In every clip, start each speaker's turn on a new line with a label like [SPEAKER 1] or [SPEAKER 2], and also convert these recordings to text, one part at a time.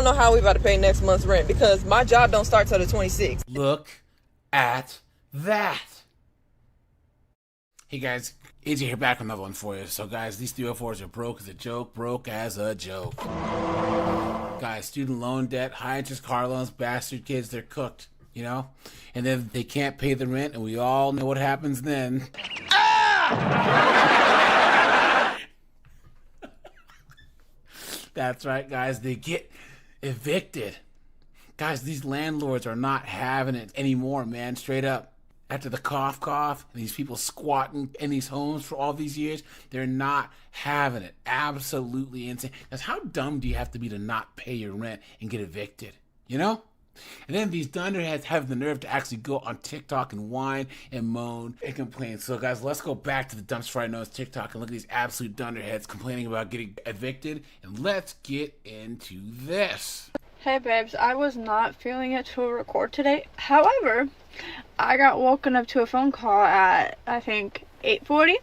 [SPEAKER 1] know how we about to pay next month's rent because my job don't start till the 26th.
[SPEAKER 2] Look at that. Hey guys, AJ here back with another one for you. So guys, these 304s are broke as a joke, broke as a joke. Guys, student loan debt, high interest car loans, bastard kids, they're cooked, you know? And then they can't pay the rent and we all know what happens then. That's right, guys, they get evicted. Guys, these landlords are not having it anymore, man, straight up. After the cough, and these people squatting in these homes for all these years, they're not having it. Absolutely insane. Because how dumb do you have to be to not pay your rent and get evicted? You know? And then these dunderheads have the nerve to actually go on TikTok and whine and moan and complain. So guys, let's go back to the dumpster fire known as TikTok and look at these absolute dunderheads complaining about getting evicted. And let's get into this.
[SPEAKER 3] Hey babes, I was not feeling it to record today. However, I got woken up to a phone call at, I think, 8:40.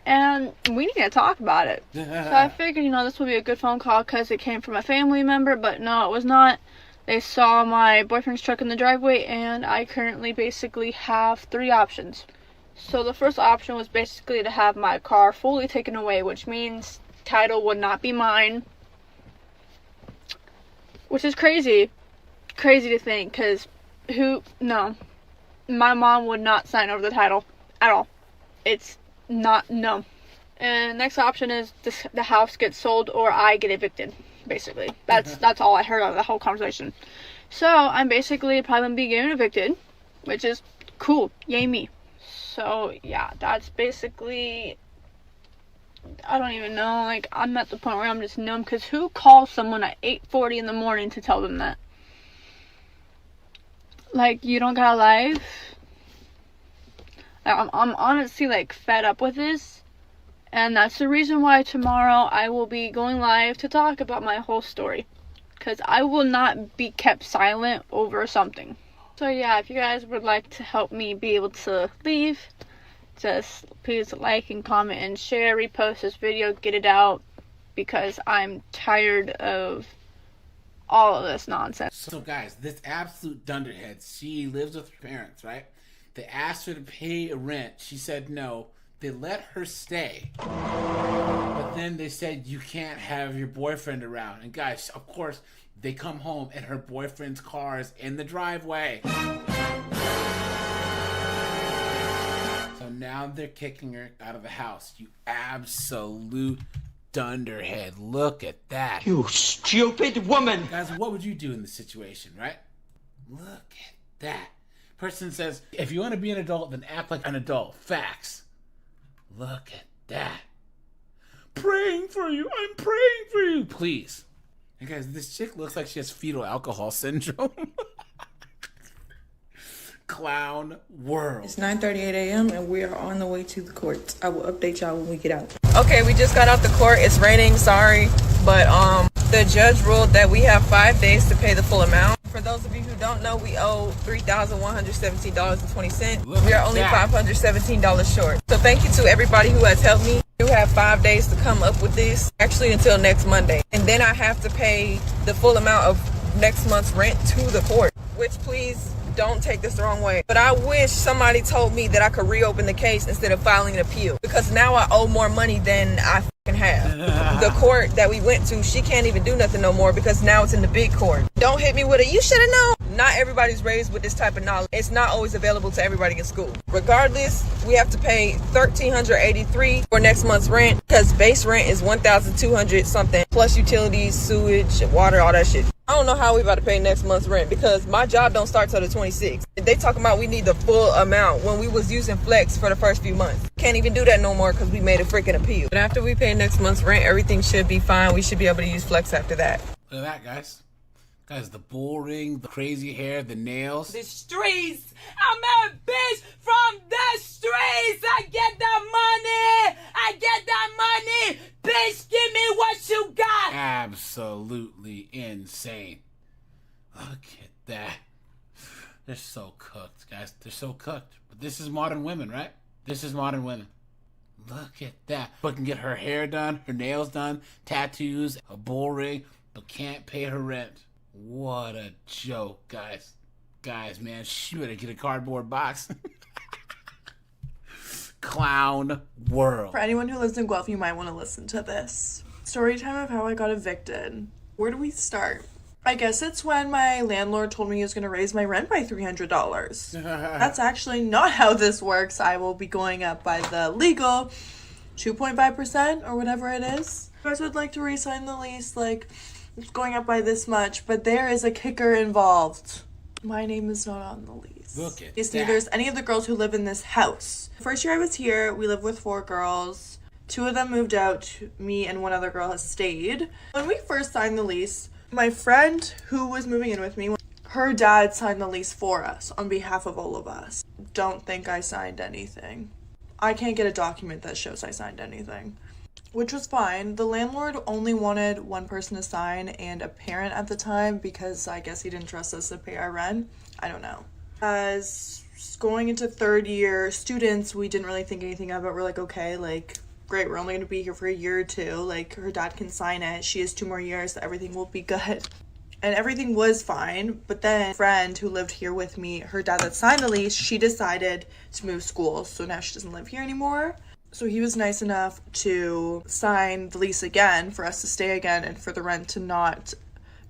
[SPEAKER 3] And we need to talk about it. So I figured, this would be a good phone call because it came from a family member. But no, it was not. They saw my boyfriend's truck in the driveway, and I currently basically have 3 options. So the first option was basically to have my car fully taken away, which means title would not be mine. Which is crazy to think, because no. My mom would not sign over the title at all. It's not, no. And next option is the house gets sold or I get evicted. Basically, that's all I heard out of the whole conversation. So I'm basically probably gonna be getting evicted, which is cool, yay me. So yeah, that's basically, I don't even know, like I'm at the point where I'm just numb, because who calls someone at 8:40 in the morning to tell them that? Like, you don't got a life? I'm honestly like fed up with this. And that's the reason why tomorrow I will be going live to talk about my whole story. Because I will not be kept silent over something. So yeah, if you guys would like to help me be able to leave, just please like and comment and share, repost this video, get it out. Because I'm tired of all of this nonsense.
[SPEAKER 2] So guys, this absolute dunderhead, she lives with her parents, right? They asked her to pay rent. She said no. They let her stay. But then they said, you can't have your boyfriend around. And guys, of course, they come home and her boyfriend's car is in the driveway. So now they're kicking her out of the house. You absolute dunderhead. Look at that.
[SPEAKER 4] You stupid woman.
[SPEAKER 2] Guys, what would you do in this situation, right? Look at that. Person says, if you want to be an adult, then act like an adult. Facts. Look at that. Praying for you. I'm praying for you. Please. And guys, this chick looks like she has fetal alcohol syndrome. Clown world.
[SPEAKER 5] It's 9:38 a.m. and we are on the way to the court. I will update y'all when we get out.
[SPEAKER 1] Okay, we just got out the court. It's raining, sorry. But the judge ruled that we have 5 days to pay the full amount. For those of you who don't know, we owe $3,117.20. We are only $517 short. So thank you to everybody who has helped me. You have 5 days to come up with this, actually until next Monday. And then I have to pay the full amount of next month's rent to the court, which please don't take this the wrong way. But I wish somebody told me that I could reopen the case instead of filing an appeal, because now I owe more money than I have. The court that we went to, she can't even do nothing no more because now it's in the big court. Don't hit me with it. You should have known. Not everybody's raised with this type of knowledge. It's not always available to everybody in school. Regardless, we have to pay $1,383 for next month's rent because base rent is $1,200 something plus utilities, sewage, water, all that shit. I don't know how we about to pay next month's rent because my job don't start till the 26th. They talking about we need the full amount when we was using Flex for the first few months. Can't even do that no more because we made a freaking appeal. But after we pay next month's rent, everything should be fine. We should be able to use Flex after that.
[SPEAKER 2] Look at that, guys. Guys, the bull ring, the crazy hair, the nails.
[SPEAKER 6] The streets. I'm a bitch from the streets. I get that money. I get that money. Bitch, give me what you got.
[SPEAKER 2] Absolutely insane. Look at that. They're so cooked, guys. They're so cooked. But this is modern women, right? This is modern women. Look at that. But can get her hair done, her nails done, tattoos, a bull ring, but can't pay her rent. What a joke, guys. Guys, man, she better get a cardboard box. Clown world.
[SPEAKER 7] For anyone who lives in Guelph, you might want to listen to this. Story time of how I got evicted. Where do we start? I guess it's when my landlord told me he was going to raise my rent by $300. That's actually not how this works. I will be going up by the legal 2.5% or whatever it is. You guys would like to re-sign the lease, like, it's going up by this much, but there is a kicker involved. My name is not on the lease.
[SPEAKER 2] Look at
[SPEAKER 7] It's
[SPEAKER 2] that.
[SPEAKER 7] neither is any of the girls who live in this house. First year I was here, we lived with 4 girls. 2 of them moved out. Me and one other girl has stayed. When we first signed the lease, my friend who was moving in with me, her dad signed the lease for us on behalf of all of us. Don't think I signed anything. I can't get a document that shows I signed anything. Which was fine. The landlord only wanted one person to sign and a parent at the time because I guess he didn't trust us to pay our rent. I don't know. As going into 3rd year students, we didn't really think anything of it. We're like, okay, like, great, we're only going to be here for a year or 2. Like, her dad can sign it. She has 2 more years, so everything will be good. And everything was fine. But then a friend who lived here with me, her dad that signed the lease, she decided to move schools. So now she doesn't live here anymore. So he was nice enough to sign the lease again for us to stay again and for the rent to not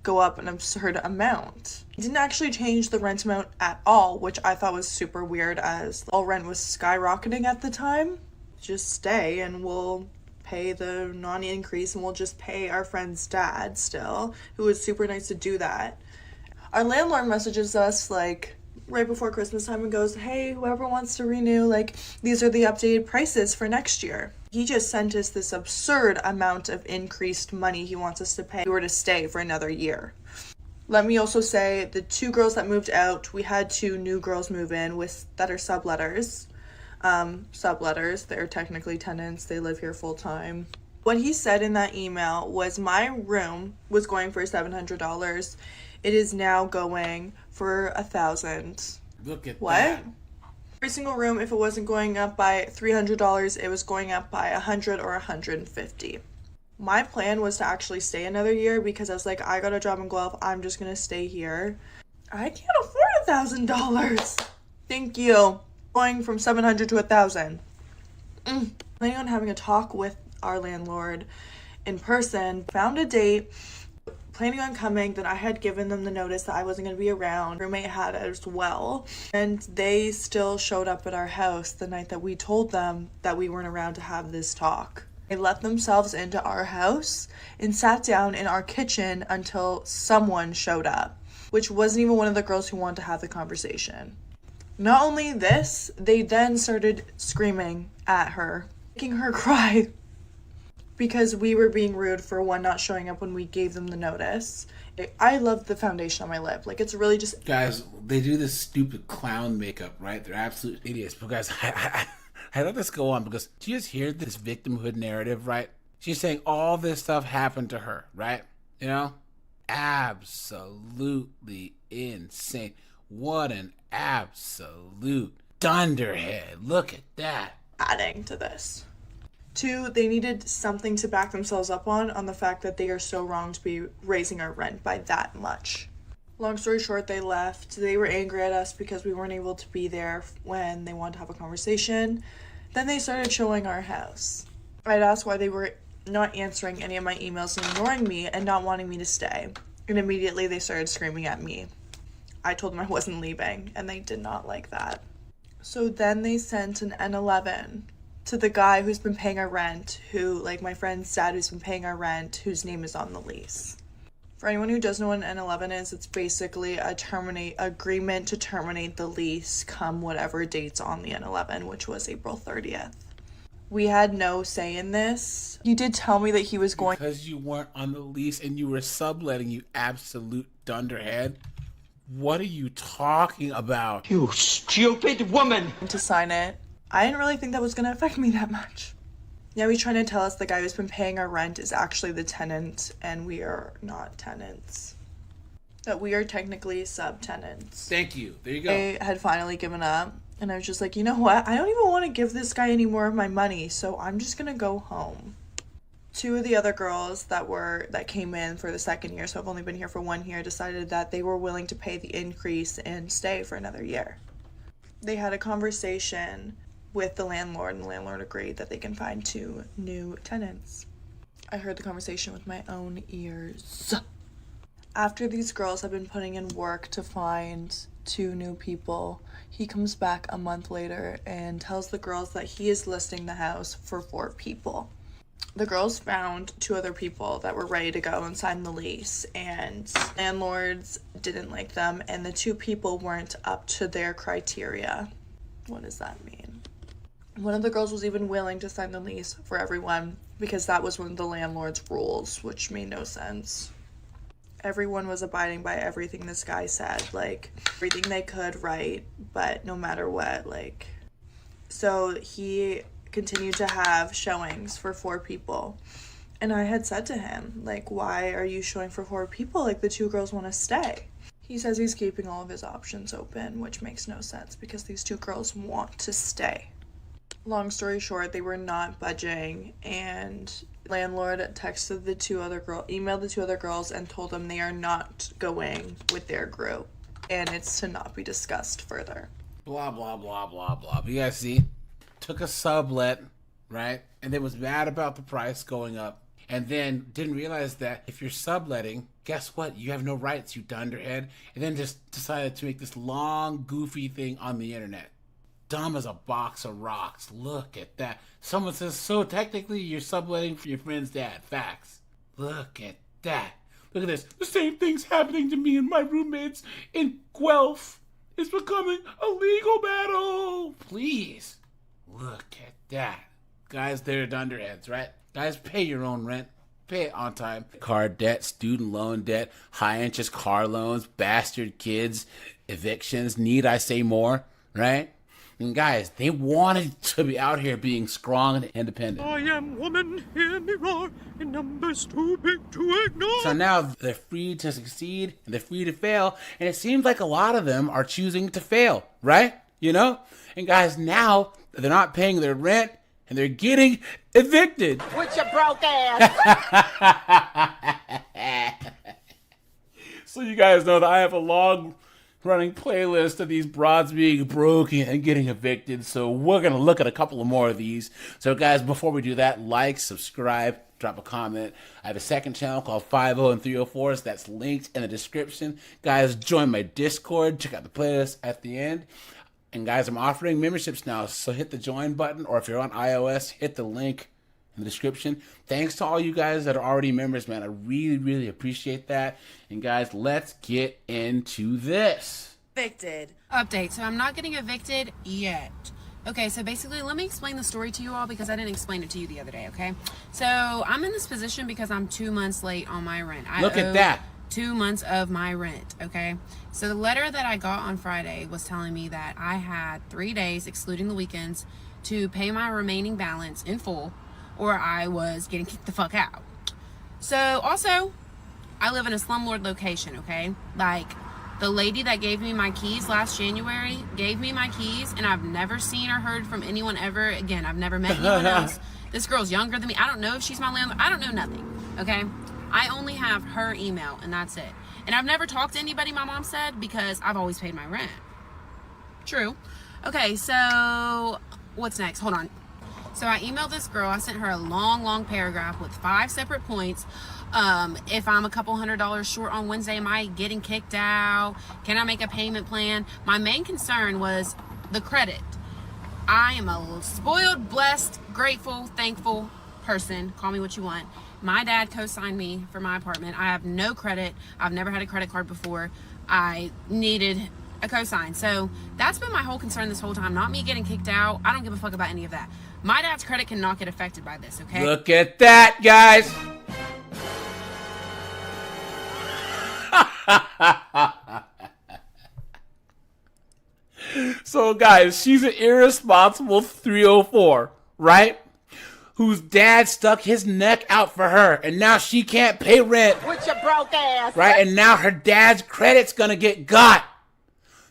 [SPEAKER 7] go up an absurd amount. He didn't actually change the rent amount at all, which I thought was super weird as all rent was skyrocketing at the time. Just stay and we'll pay the non-increase and we'll just pay our friend's dad still, who was super nice to do that. Our landlord messages us like right before Christmas time and goes, hey, whoever wants to renew, like, these are the updated prices for next year. He just sent us this absurd amount of increased money he wants us to pay if we were to stay for another year. Let me also say the 2 girls that moved out, we had 2 new girls move in that are subletters. They're technically tenants, they live here full time. What he said in that email was my room was going for $700. It is now going for $1,000.
[SPEAKER 2] Look at
[SPEAKER 7] What?
[SPEAKER 2] that.
[SPEAKER 7] Every single room, if it wasn't going up by $300, it was going up by $100 or $150. My plan was to actually stay another year because I was like, I got a job in Guelph, I'm just gonna stay here. I can't afford $1,000. Thank you. Going from $700 to $1,000. Planning on having a talk with our landlord in person, found a date, planning on coming. Then I had given them the notice that I wasn't going to be around. Roommate had as well, and they still showed up at our house the night that we told them that we weren't around to have this talk. They let themselves into our house and sat down in our kitchen until someone showed up, which wasn't even one of the girls who wanted to have the conversation. Not only this, they then started screaming at her, making her cry because we were being rude for one not showing up when we gave them the notice. I love the foundation on my lip. Like, it's really just...
[SPEAKER 2] Guys, they do this stupid clown makeup, right? They're absolute idiots. But guys, I let this go on because do you just hear this victimhood narrative, right? She's saying all this stuff happened to her, right? You know? Absolutely insane. What an absolute dunderhead. Look at that.
[SPEAKER 7] Adding to this. 2, they needed something to back themselves up on the fact that they are so wrong to be raising our rent by that much. Long story short, they left. They were angry at us because we weren't able to be there when they wanted to have a conversation. Then they started showing our house. I'd asked why they were not answering any of my emails and ignoring me and not wanting me to stay. And immediately they started screaming at me. I told them I wasn't leaving, and they did not like that. So then they sent an N11 to the guy who's been paying our rent, who, like my friend's dad who's been paying our rent, whose name is on the lease. For anyone who doesn't know what an N11 is, it's basically a agreement to terminate the lease come whatever date's on the N11, which was April 30th. We had no say in this. He did tell me that he was going...
[SPEAKER 2] Because you weren't on the lease and you were subletting, you absolute dunderhead. What are you talking about?
[SPEAKER 4] You stupid woman!
[SPEAKER 7] to sign it. I didn't really think that was going to affect me that much. Now he's trying to tell us the guy who's been paying our rent is actually the tenant, and we are not tenants. That we are technically subtenants.
[SPEAKER 2] Thank you. There you go.
[SPEAKER 7] I had finally given up, and I was just like, you know what? I don't even want to give this guy any more of my money, so I'm just going to go home. Two of the other girls that came in for the second year, so I've only been here for 1 year, decided that they were willing to pay the increase and stay for another year. They had a conversation with the landlord, and the landlord agreed that they can find 2 new tenants. I heard the conversation with my own ears. After these girls have been putting in work to find 2 new people, he comes back a month later and tells the girls that he is listing the house for 4 people. The girls found 2 other people that were ready to go and sign the lease, and landlords didn't like them, and the 2 people weren't up to their criteria. What does that mean? One of the girls was even willing to sign the lease for everyone because that was one of the landlord's rules, which made no sense. Everyone was abiding by everything this guy said, like everything they could, right? But no matter what, like, so he continued to have showings for 4 people. And I had said to him, like, why are you showing for 4 people? Like, the 2 girls want to stay. He says he's keeping all of his options open, which makes no sense because these 2 girls want to stay. Long story short, they were not budging, and landlord texted the 2 other girls, emailed the 2 other girls, and told them they are not going with their group, and it's to not be discussed further.
[SPEAKER 2] Blah, blah, blah, blah, blah. But you guys see, took a sublet, right? And then was mad about the price going up. And then didn't realize that if you're subletting, guess what? You have no rights, you dunderhead. And then just decided to make this long, goofy thing on the internet. Dumb as a box of rocks. Look at that. Someone says, so technically you're subletting for your friend's dad. Facts. Look at that. Look at this. The same thing's happening to me and my roommates in Guelph. It's becoming a legal battle. Please. Look at that. Guys, they're dunderheads, right? Guys, pay your own rent. Pay it on time. Car debt, student loan debt, high interest car loans, bastard kids, evictions. Need I say more, right? And guys, they wanted to be out here being strong and independent.
[SPEAKER 8] I am woman, hear me roar, in numbers too big to ignore.
[SPEAKER 2] So now they're free to succeed and they're free to fail. And it seems like a lot of them are choosing to fail, right? You know? And guys, now they're not paying their rent and they're getting evicted.
[SPEAKER 6] With your broke ass.
[SPEAKER 2] So you guys know that I have a long running playlist of these broads being broken and getting evicted. So we're going to look at a couple of more of these. So guys, before we do that, like, subscribe, drop a comment. I have a second channel called 50 and 304s. That's linked in the description. Guys, join my Discord. Check out the playlist at the end. And guys, I'm offering memberships now. So hit the join button, or if you're on iOS, hit the link in the description. Thanks to all you guys that are already members, man. I really, really appreciate that. And guys, let's get into this.
[SPEAKER 9] Evicted. Update. So I'm not getting evicted yet. Okay, so basically, let me explain the story to you all because I didn't explain it to you the other day, okay? So I'm in this position because I'm 2 months late on my rent.
[SPEAKER 2] Look at that.
[SPEAKER 9] 2 months of my rent, okay? So the letter that I got on Friday was telling me that I had 3 days, excluding the weekends, to pay my remaining balance in full, or I was getting kicked the fuck out. So also, I live in a slumlord location, okay? Like, the lady that gave me my keys last January gave me my keys, and I've never seen or heard from anyone ever again. I've never met anyone else. This girl's younger than me. I don't know if she's my landlord. I don't know nothing, okay? I only have her email, and that's it. And I've never talked to anybody, my mom said, because I've always paid my rent. True. Okay, so what's next? Hold on. So I emailed this girl. I sent her a long paragraph with 5 separate points. If I'm a couple $100 short on Wednesday, am I getting kicked out? Can I make a payment plan? My main concern was the credit. I am a spoiled, blessed, grateful, thankful person. Call me what you want. My dad co-signed me for my apartment. I have no credit. I've never had a credit card before. I needed a co-sign. So that's been my whole concern this whole time. Not me getting kicked out. I don't give a fuck about any of that. My dad's credit cannot get affected by this, okay?
[SPEAKER 2] Look at that, guys. So, guys, she's an irresponsible 304, right? Whose dad stuck his neck out for her, and now she can't pay rent.
[SPEAKER 6] With your broke ass.
[SPEAKER 2] Right? And now her dad's credit's gonna get got.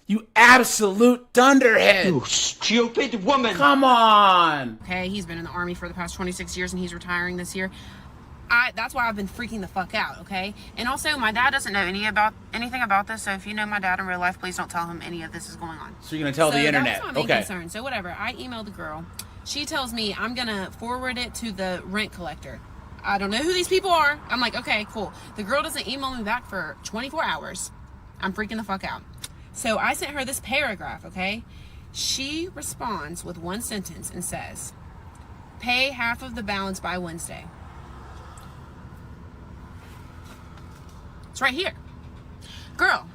[SPEAKER 2] You absolute dunderhead.
[SPEAKER 4] You stupid woman.
[SPEAKER 2] Come on.
[SPEAKER 9] Okay, he's been in the Army for the past 26 years and he's retiring this year. That's why I've been freaking the fuck out, okay? And also, my dad doesn't know anything about this, so if you know my dad in real life, please don't tell him any of this is going on.
[SPEAKER 2] So you're gonna tell the internet?
[SPEAKER 9] That was my main concern. So whatever, I emailed the girl. She tells me I'm gonna forward it to the rent collector. I don't know who these people are. I'm like, okay, cool. The girl doesn't email me back for 24 hours. I'm freaking the fuck out. So I sent her this paragraph, okay? She responds with one sentence and says, pay half of the balance by Wednesday. It's right here. Girl,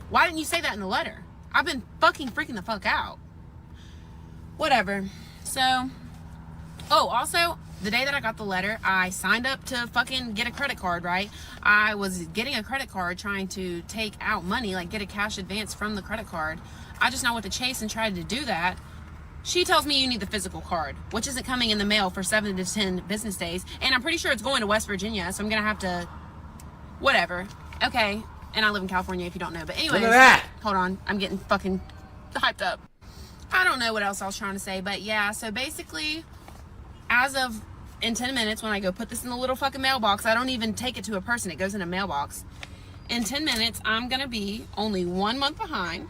[SPEAKER 9] why didn't you say that in the letter? I've been fucking freaking the fuck out. Whatever. So, also, the day that I got the letter, I signed up to fucking get a credit card, right? I was getting a credit card trying to take out money, like get a cash advance from the credit card. I just now went to Chase and tried to do that. She tells me you need the physical card, which isn't coming in the mail for 7 to 10 business days. And I'm pretty sure it's going to West Virginia, so I'm going to have to... Whatever. Okay. And I live in California, if you don't know. But anyways...
[SPEAKER 2] Look at that!
[SPEAKER 9] Hold on. I'm getting fucking hyped up. I don't know what else I was trying to say, but yeah. So basically, as of... in 10 minutes, when I go put this in the little fucking mailbox, I don't even take it to a person. It goes in a mailbox. In 10 minutes, I'm going to be only 1 month behind.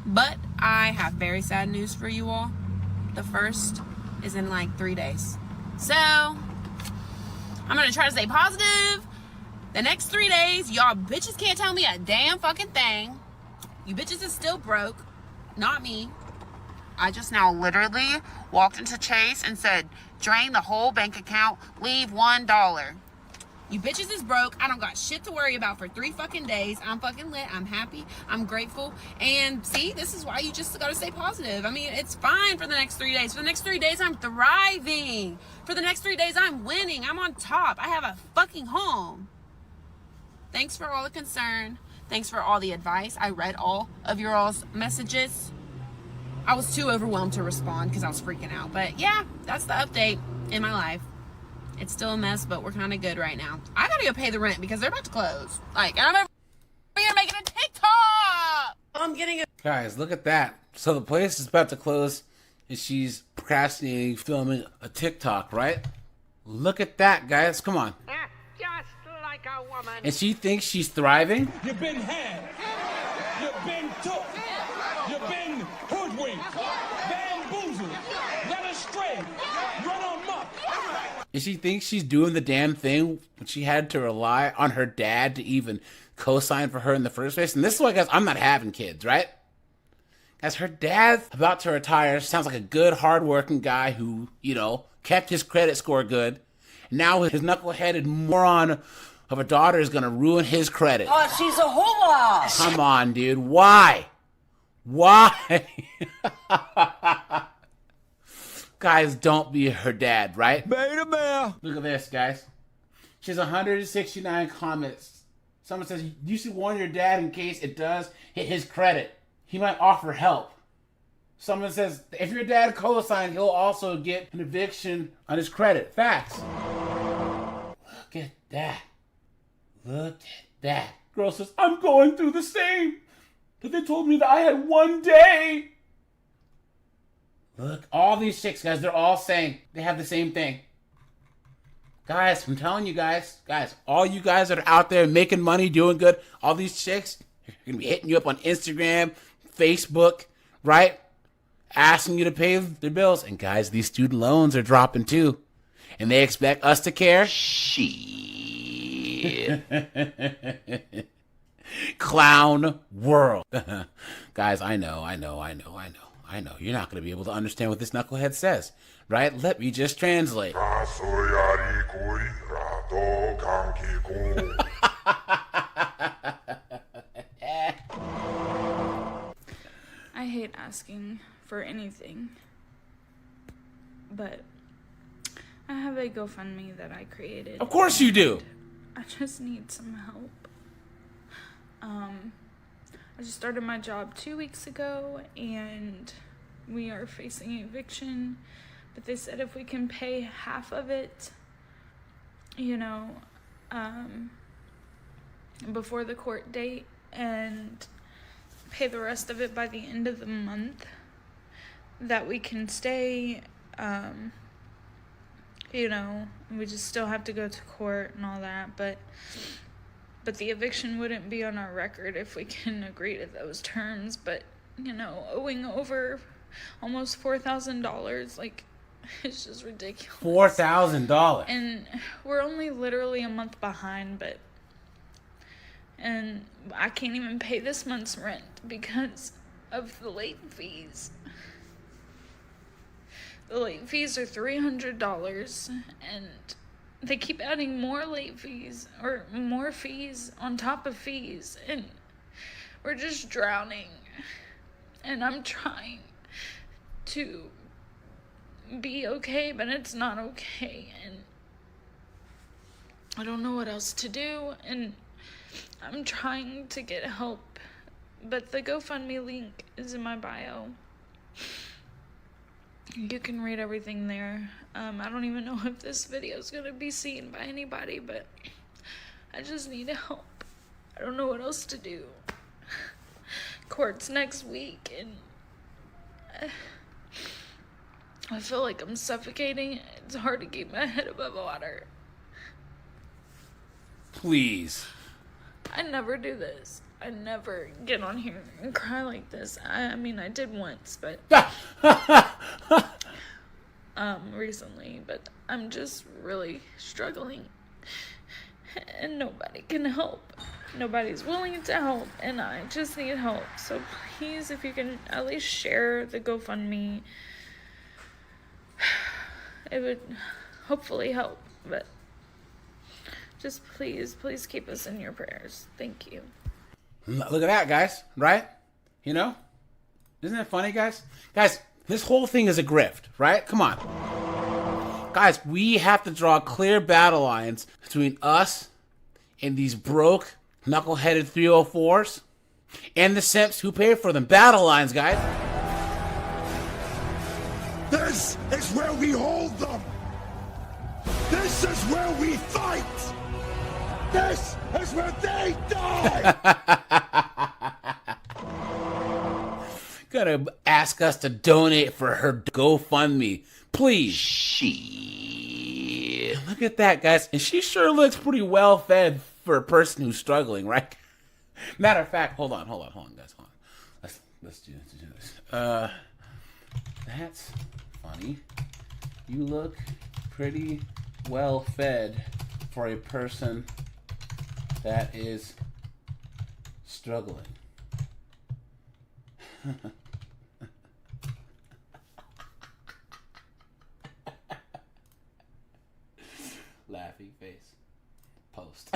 [SPEAKER 9] But I have very sad news for you all. The first is in like 3 days. So, I'm going to try to stay positive. The next 3 days, y'all bitches can't tell me a damn fucking thing. You bitches is still broke. Not me. I just now literally walked into Chase and said, drain the whole bank account, leave $1. You bitches is broke. I don't got shit to worry about for 3 fucking days. I'm fucking lit. I'm happy. I'm grateful. And see, this is why you just gotta stay positive. I mean, it's fine for the next 3 days. For the next 3 days, I'm thriving. For the next 3 days, I'm winning. I'm on top. I have a fucking home. Thanks for all the concern. Thanks for all the advice. I read all of your all's messages. I was too overwhelmed to respond because I was freaking out. But yeah, that's the update in my life. It's still a mess, but we're kind of good right now. I gotta go pay the rent because they're about to close. Like, and I'm over here making a TikTok. I'm getting a...
[SPEAKER 2] Guys, look at that. So the place is about to close and she's procrastinating filming a TikTok, right? Look at that, guys. Come on.
[SPEAKER 6] Just like a woman.
[SPEAKER 2] And she thinks she's thriving?
[SPEAKER 8] You've been had. You've been took. You've been hoodwinked. Bamboozled. Led astray. Run amok.
[SPEAKER 2] And she thinks she's doing the damn thing when she had to rely on her dad to even co-sign for her in the first place. And this is why, guys, I'm not having kids, right? Guys, her dad's about to retire. Sounds like a good, hard-working guy who, you know, kept his credit score good. Now his knuckleheaded moron of a daughter is going to ruin his credit.
[SPEAKER 6] Oh, she's a hula.
[SPEAKER 2] Come on, dude. Why? Why? Guys, don't be her dad, right?
[SPEAKER 8] Beta bear.
[SPEAKER 2] Look at this, guys. She has 169 comments. Someone says, you should warn your dad in case it does hit his credit. He might offer help. Someone says, if your dad co-signed, he'll also get an eviction on his credit. Facts. Look at that. Look at that. Girl says, I'm going through the same. But they told me that I had 1 day. Look, all these chicks, guys, they're all saying they have the same thing. Guys, I'm telling you guys, all you guys that are out there making money, doing good, all these chicks are going to be hitting you up on Instagram, Facebook, right? Asking you to pay their bills. And guys, these student loans are dropping too. And they expect us to care? Shit. Clown world. Guys, I know. You're not going to be able to understand what this knucklehead says, right? Let me just translate.
[SPEAKER 10] I hate asking for anything, but I have a GoFundMe that I created.
[SPEAKER 2] Of course you do.
[SPEAKER 10] I just need some help. I just started my job 2 weeks ago and we are facing eviction, but they said if we can pay half of it, you know, before the court date and pay the rest of it by the end of the month, that we can stay you know, we just still have to go to court and all that, but the eviction wouldn't be on our record if we can agree to those terms. But, you know, owing over almost $4,000, like, it's just ridiculous.
[SPEAKER 2] $4,000.
[SPEAKER 10] And we're only literally a month behind, and I can't even pay this month's rent because of the late fees. The late fees are $300, and they keep adding more late fees or more fees on top of fees, and we're just drowning. And I'm trying to be okay, but it's not okay, and I don't know what else to do, and I'm trying to get help, but the GoFundMe link is in my bio. You can read everything there. I don't even know if this video is going to be seen by anybody, but I just need help. I don't know what else to do. Court's next week, and I feel like I'm suffocating. It's hard to keep my head above water.
[SPEAKER 2] Please.
[SPEAKER 10] I never do this. I never get on here and cry like this. I mean, I did once, but recently, but I'm just really struggling, and nobody can help. Nobody's willing to help, and I just need help. So please, if you can at least share the GoFundMe, it would hopefully help. But just please keep us in your prayers. Thank you.
[SPEAKER 2] Look at that, guys, right? You know? Isn't that funny, guys? Guys, this whole thing is a grift, right? Come on. Guys, we have to draw clear battle lines between us and these broke, knuckle-headed 304s and the simps who pay for them. Battle lines, guys.
[SPEAKER 8] This is where we hold them. This is where we fight. This is where they die.
[SPEAKER 2] Gonna ask us to donate for her GoFundMe. Please. Shit. Look at that, guys. And she sure looks pretty well fed for a person who's struggling, right? Matter of fact, hold on, guys. Hold on. Let's do this. That's funny. You look pretty well fed for a person that is struggling. Laughy face. Post.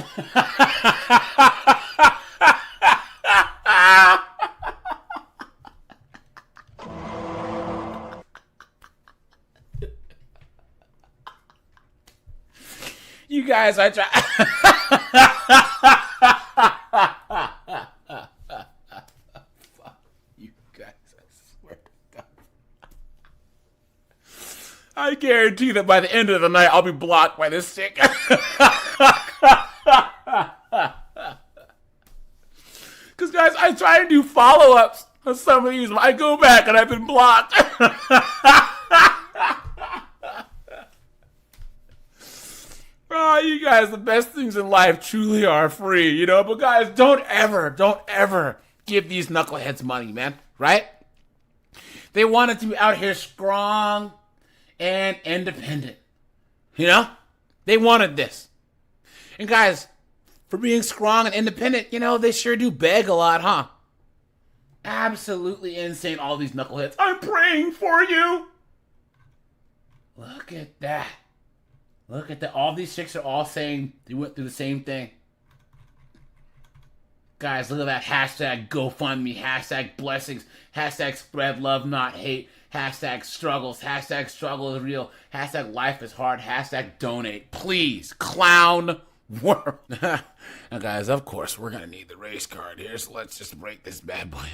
[SPEAKER 2] You guys, I try. Fuck you guys, I swear to God. I guarantee that by the end of the night, I'll be blocked by this chick. Because, guys, I try to do follow-ups on some of these. I go back and I've been blocked. Oh, you guys, the best things in life truly are free, you know? But, guys, don't ever give these knuckleheads money, man, right? They wanted to be out here strong and independent, you know? They wanted this. And, guys, for being strong and independent, you know, they sure do beg a lot, huh? Absolutely insane, all these knuckleheads. I'm praying for you. Look at that. Look at that. All these chicks are all saying they went through the same thing. Guys, look at that. Hashtag GoFundMe. Hashtag blessings. Hashtag spread love, not hate. Hashtag struggles. Hashtag struggle is real. Hashtag life is hard. Hashtag donate. Please. Clown world. Now, guys, of course, we're going to need the race card here, so let's just break this bad boy.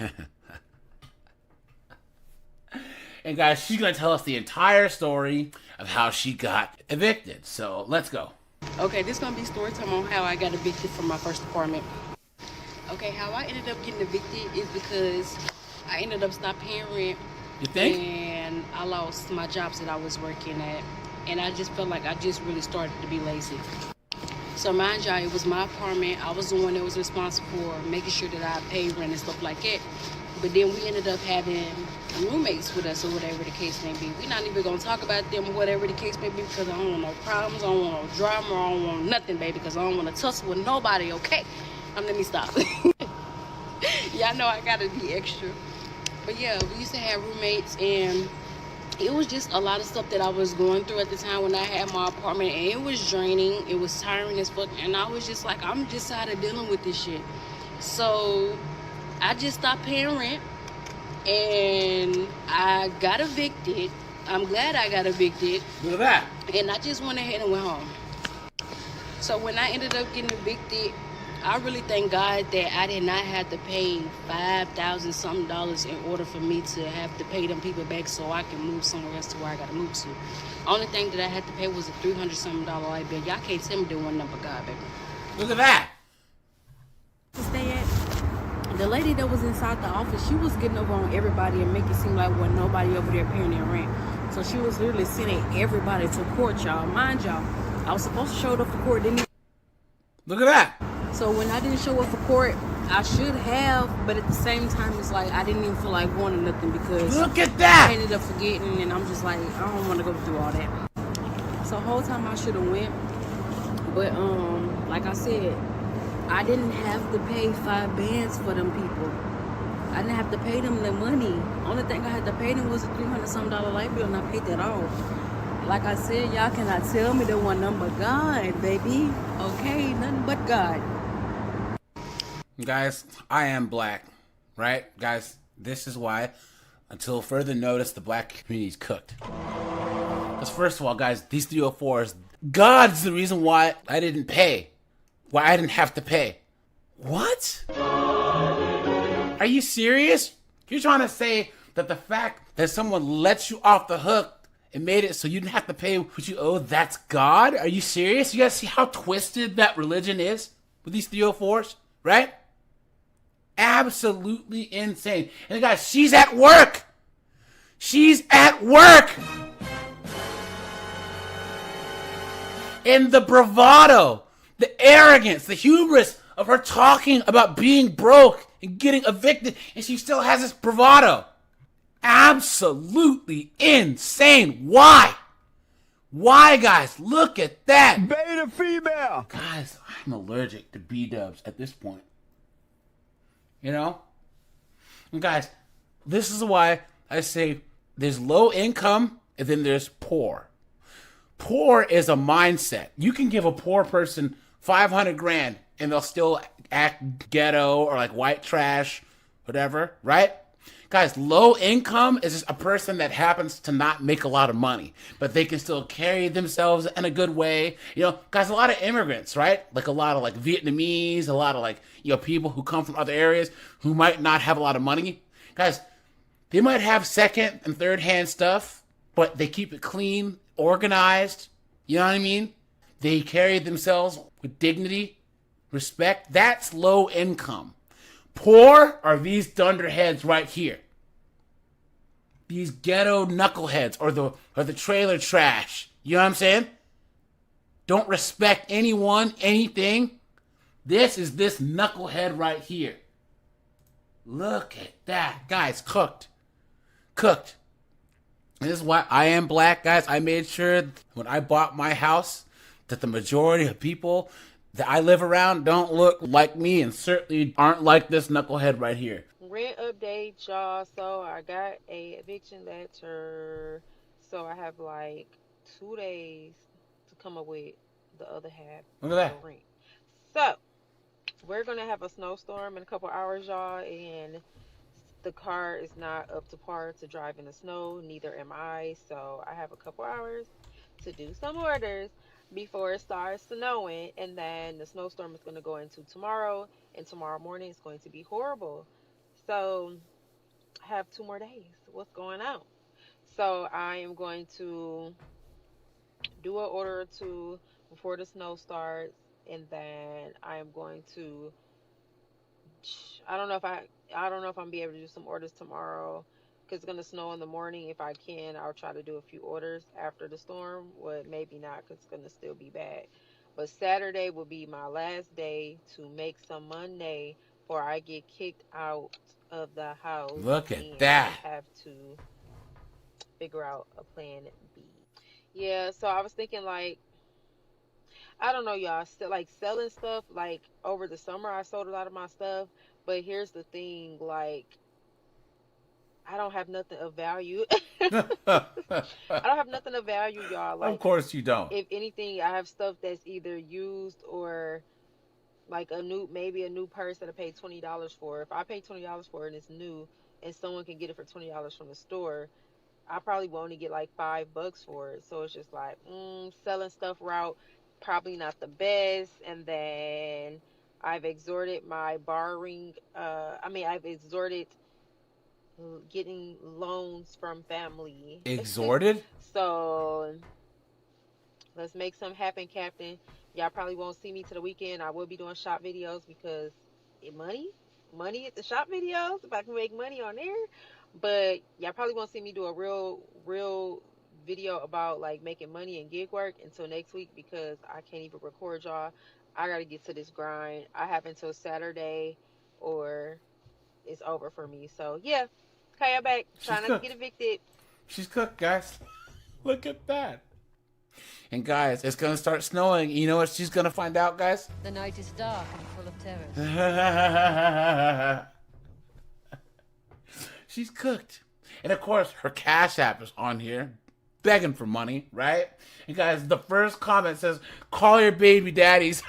[SPEAKER 2] And, guys, she's going to tell us the entire story of how she got evicted. So, let's go.
[SPEAKER 11] Okay, this is going to be story time on how I got evicted from my first apartment. Okay, how I ended up getting evicted is because I ended up stopping paying rent.
[SPEAKER 2] You think?
[SPEAKER 11] And I lost my jobs that I was working at. and I just felt like I just really started to be lazy. So mind y'all, it was my apartment. I was the one that was responsible for making sure that I paid rent and stuff like that. But then we ended up having roommates with us or whatever the case may be. We're not even going to talk about them or whatever the case may be, because I don't want no problems, I don't want no drama, I don't want nothing, baby, because I don't want to tussle with nobody, okay? Let me stop. Y'all know I got to be extra. But yeah, we used to have roommates, and it was just a lot of stuff that I was going through at the time when I had my apartment, and it was draining, it was tiring as fuck, and I was just like, I'm just tired of dealing with this shit. So I just stopped paying rent, and I got evicted. I'm glad I got evicted.
[SPEAKER 2] Look at that.
[SPEAKER 11] And I just went ahead and went home. So when I ended up getting evicted, I really thank God that I did not have to pay $5,000 something in order for me to have to pay them people back so I can move somewhere else to where I got to move to. Only thing that I had to pay was a $300 something light bill. Y'all can't tell me there wasn't nothing but God, baby.
[SPEAKER 2] Look at that.
[SPEAKER 11] To stay at, the lady that was inside the office, she was getting over on everybody and making it seem like wasn't nobody over there paying their rent. So she was literally sending everybody to court, y'all. Mind y'all, I was supposed to show up for court, didn't
[SPEAKER 2] Look at that.
[SPEAKER 11] So when I didn't show up for court, I should have, but at the same time, it's like I didn't even feel like wanting nothing because
[SPEAKER 2] look at that.
[SPEAKER 11] I ended up forgetting, and I'm just like, I don't want to go through all that. So the whole time I should have went, but like I said, I didn't have to pay 5 bands for them people. I didn't have to pay them the money. Only thing I had to pay them was a $300 something light bill, and I paid that off. Like I said, y'all cannot tell me there wasn't nothing but God, baby. Okay, nothing but God.
[SPEAKER 2] Guys, I am black, right? Guys, this is why, until further notice, the black community is cooked. Because first of all, guys, these 304s, God's the reason why I didn't pay. Why I didn't have to pay. What? Are you serious? You're trying to say that the fact that someone lets you off the hook and made it so you didn't have to pay what you owe, that's God? Are you serious? You guys see how twisted that religion is with these 304s, right? Absolutely insane. And guys, she's at work. She's at work. And the bravado, the arrogance, the hubris of her talking about being broke and getting evicted, and she still has this bravado. Absolutely insane. Why? Why, guys? Look at that.
[SPEAKER 8] Beta female.
[SPEAKER 2] Guys, I'm allergic to B-dubs at this point. You know? And guys, this is why I say there's low income and then there's poor. Poor is a mindset. You can give a poor person 500 grand and they'll still act ghetto or like white trash, whatever, right? Guys, low income is just a person that happens to not make a lot of money, but they can still carry themselves in a good way. You know, guys, a lot of immigrants, right? Like a lot of like Vietnamese, a lot of like, you know, people who come from other areas who might not have a lot of money. Guys, they might have second and third hand stuff, but they keep it clean, organized. You know what I mean? They carry themselves with dignity, respect. That's low income. Poor are these dunderheads right here. These ghetto knuckleheads or the trailer trash. You know what I'm saying? Don't respect anyone, anything. This is this knucklehead right here. Look at that. Guys, cooked. Cooked. And this is why I am black, guys. I made sure when I bought my house that the majority of people that I live around don't look like me and certainly aren't like this knucklehead right here.
[SPEAKER 12] Rent update, y'all. So I got a eviction letter. So I have like 2 days to come up with the other half
[SPEAKER 2] Look at that.
[SPEAKER 12] of the rent. So we're gonna have a snowstorm in a couple hours, y'all, and the car is not up to par to drive in the snow. Neither am I. So I have a couple hours to do some orders before it starts snowing, and then the snowstorm is going to go into tomorrow, and tomorrow morning is going to be horrible. So I have 2 more days. What's going on? So I am going to do an order or two before the snow starts, and then I am going to, I don't know if I'm be able to do some orders tomorrow, it's going to snow in the morning. If I can, I'll try to do a few orders after the storm. Well, maybe not, because it's going to still be bad. But Saturday will be my last day to make some money before I get kicked out of the house.
[SPEAKER 2] Look at that.
[SPEAKER 12] I have to figure out a plan B. Yeah, so I was thinking, like, I don't know, y'all, still like selling stuff. Like over the summer, I sold a lot of my stuff. But here's the thing, like, I don't have nothing of value. I don't have nothing of value, y'all. Like,
[SPEAKER 2] of course you don't.
[SPEAKER 12] If anything, I have stuff that's either used or like maybe a new purse that I paid $20 for. If I pay $20 for it and it's new and someone can get it for $20 from the store, I probably will only get like $5 for it. So it's just like, selling stuff route, probably not the best. And then I've exhorted my borrowing, I've exhorted getting loans from family.
[SPEAKER 2] Exhorted?
[SPEAKER 12] So let's make something happen, Captain. Y'all probably won't see me to the weekend. I will be doing shop videos because money at the shop videos, if I can make money on there. But y'all probably won't see me do a real video about like making money and gig work until next week, because I can't even record, y'all. I gotta get to this grind. I have until Saturday or it's over for me. So yeah, Kaya back. Trying not to get evicted.
[SPEAKER 2] She's cooked, guys. Look at that. And guys, it's gonna start snowing. You know what she's gonna find out, guys?
[SPEAKER 13] The night is dark and full of terrors.
[SPEAKER 2] She's cooked. And of course, her Cash App is on here, begging for money, right? And guys, the first comment says, call your baby daddies.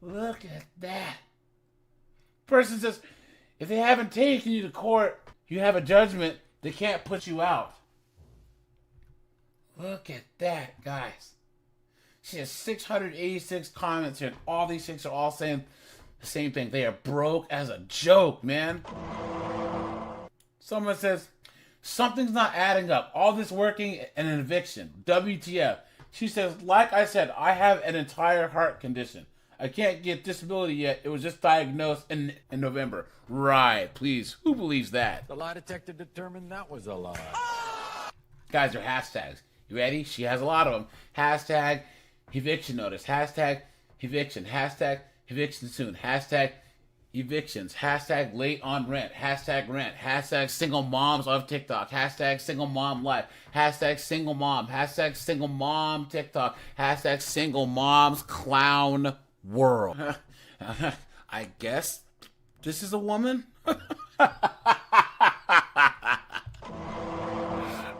[SPEAKER 2] Look at that. Person says, if they haven't taken you to court, you have a judgment, they can't put you out. Look at that, guys. She has 686 comments here, and all these chicks are all saying the same thing. They are broke as a joke, man. Someone says, something's not adding up. All this working and an eviction. WTF. She says, like I said, I have an entire heart condition. I can't get disability yet. It was just diagnosed in November. Right, please. Who believes that?
[SPEAKER 14] The lie detector determined that was a lie.
[SPEAKER 2] Guys, they're hashtags. You ready? She has a lot of them. Hashtag eviction notice. Hashtag eviction. Hashtag eviction soon. Hashtag evictions. Hashtag late on rent. Hashtag rent. Hashtag single moms of TikTok. Hashtag single mom life. Hashtag single mom. Hashtag single mom TikTok. Hashtag single moms clown world. I guess this is a woman?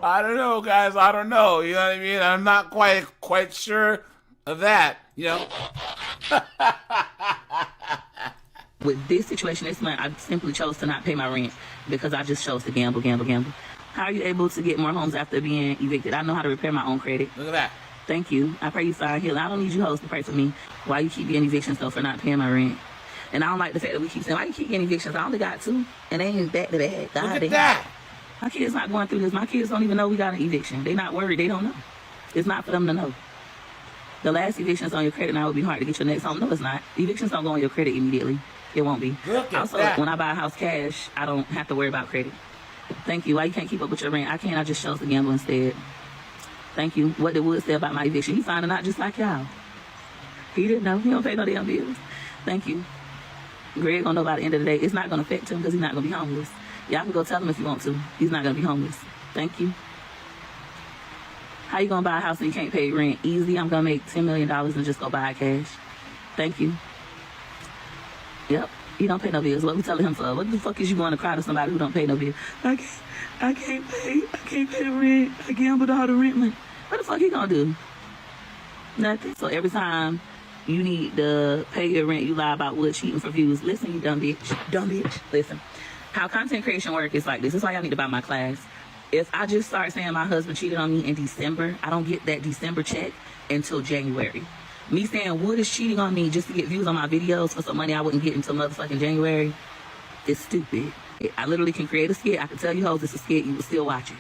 [SPEAKER 2] I don't know, guys. I don't know. You know what I mean? I'm not quite sure of that, you know?
[SPEAKER 15] With this situation this month, I simply chose to not pay my rent because I just chose to gamble. How are you able to get more homes after being evicted? I know how to repair my own credit.
[SPEAKER 2] Look at that.
[SPEAKER 15] Thank you. I pray you find healing. I don't need you hoes to pray for me. Why you keep getting evictions though for not paying my rent? And I don't like the fact that we keep saying, why you keep getting evictions? I only got 2, and they ain't back to back.
[SPEAKER 2] Look at that.
[SPEAKER 15] My kids not going through this. My kids don't even know we got an eviction. They not worried. They don't know. It's not for them to know. The last eviction's on your credit now. It would be hard to get your next home. No, it's not. Evictions don't go on your credit immediately. It won't be.
[SPEAKER 2] Look at
[SPEAKER 15] also,
[SPEAKER 2] that.
[SPEAKER 15] When I buy a house cash, I don't have to worry about credit. Thank you. Why you can't keep up with your rent? I can't. I just chose to gamble instead. Thank you. What did Wood say about my eviction? He found it out just like y'all. He didn't know. He don't pay no damn bills. Thank you. Greg gonna know by the end of the day. It's not gonna affect him because he's not gonna be homeless. Y'all can go tell him if you want to. He's not gonna be homeless. Thank you. How you gonna buy a house and you can't pay rent? Easy. I'm gonna make $10 million and just go buy it cash. Thank you. Yep. He don't pay no bills. What we telling him for? What the fuck is you going to cry to somebody who don't pay no bills? I can't pay the rent. I gambled all the rent money. What the fuck he gonna do? Nothing. So every time you need to pay your rent, you lie about what, cheating for views. Listen, you dumb bitch. Dumb bitch. Listen. How content creation work is like this. This is why y'all need to buy my class. If I just start saying my husband cheated on me in December, I don't get that December check until January. Me saying Wood is cheating on me just to get views on my videos for some money I wouldn't get until motherfucking January is stupid. I literally can create a skit. I can tell you hoes it's a skit. You will still watch it.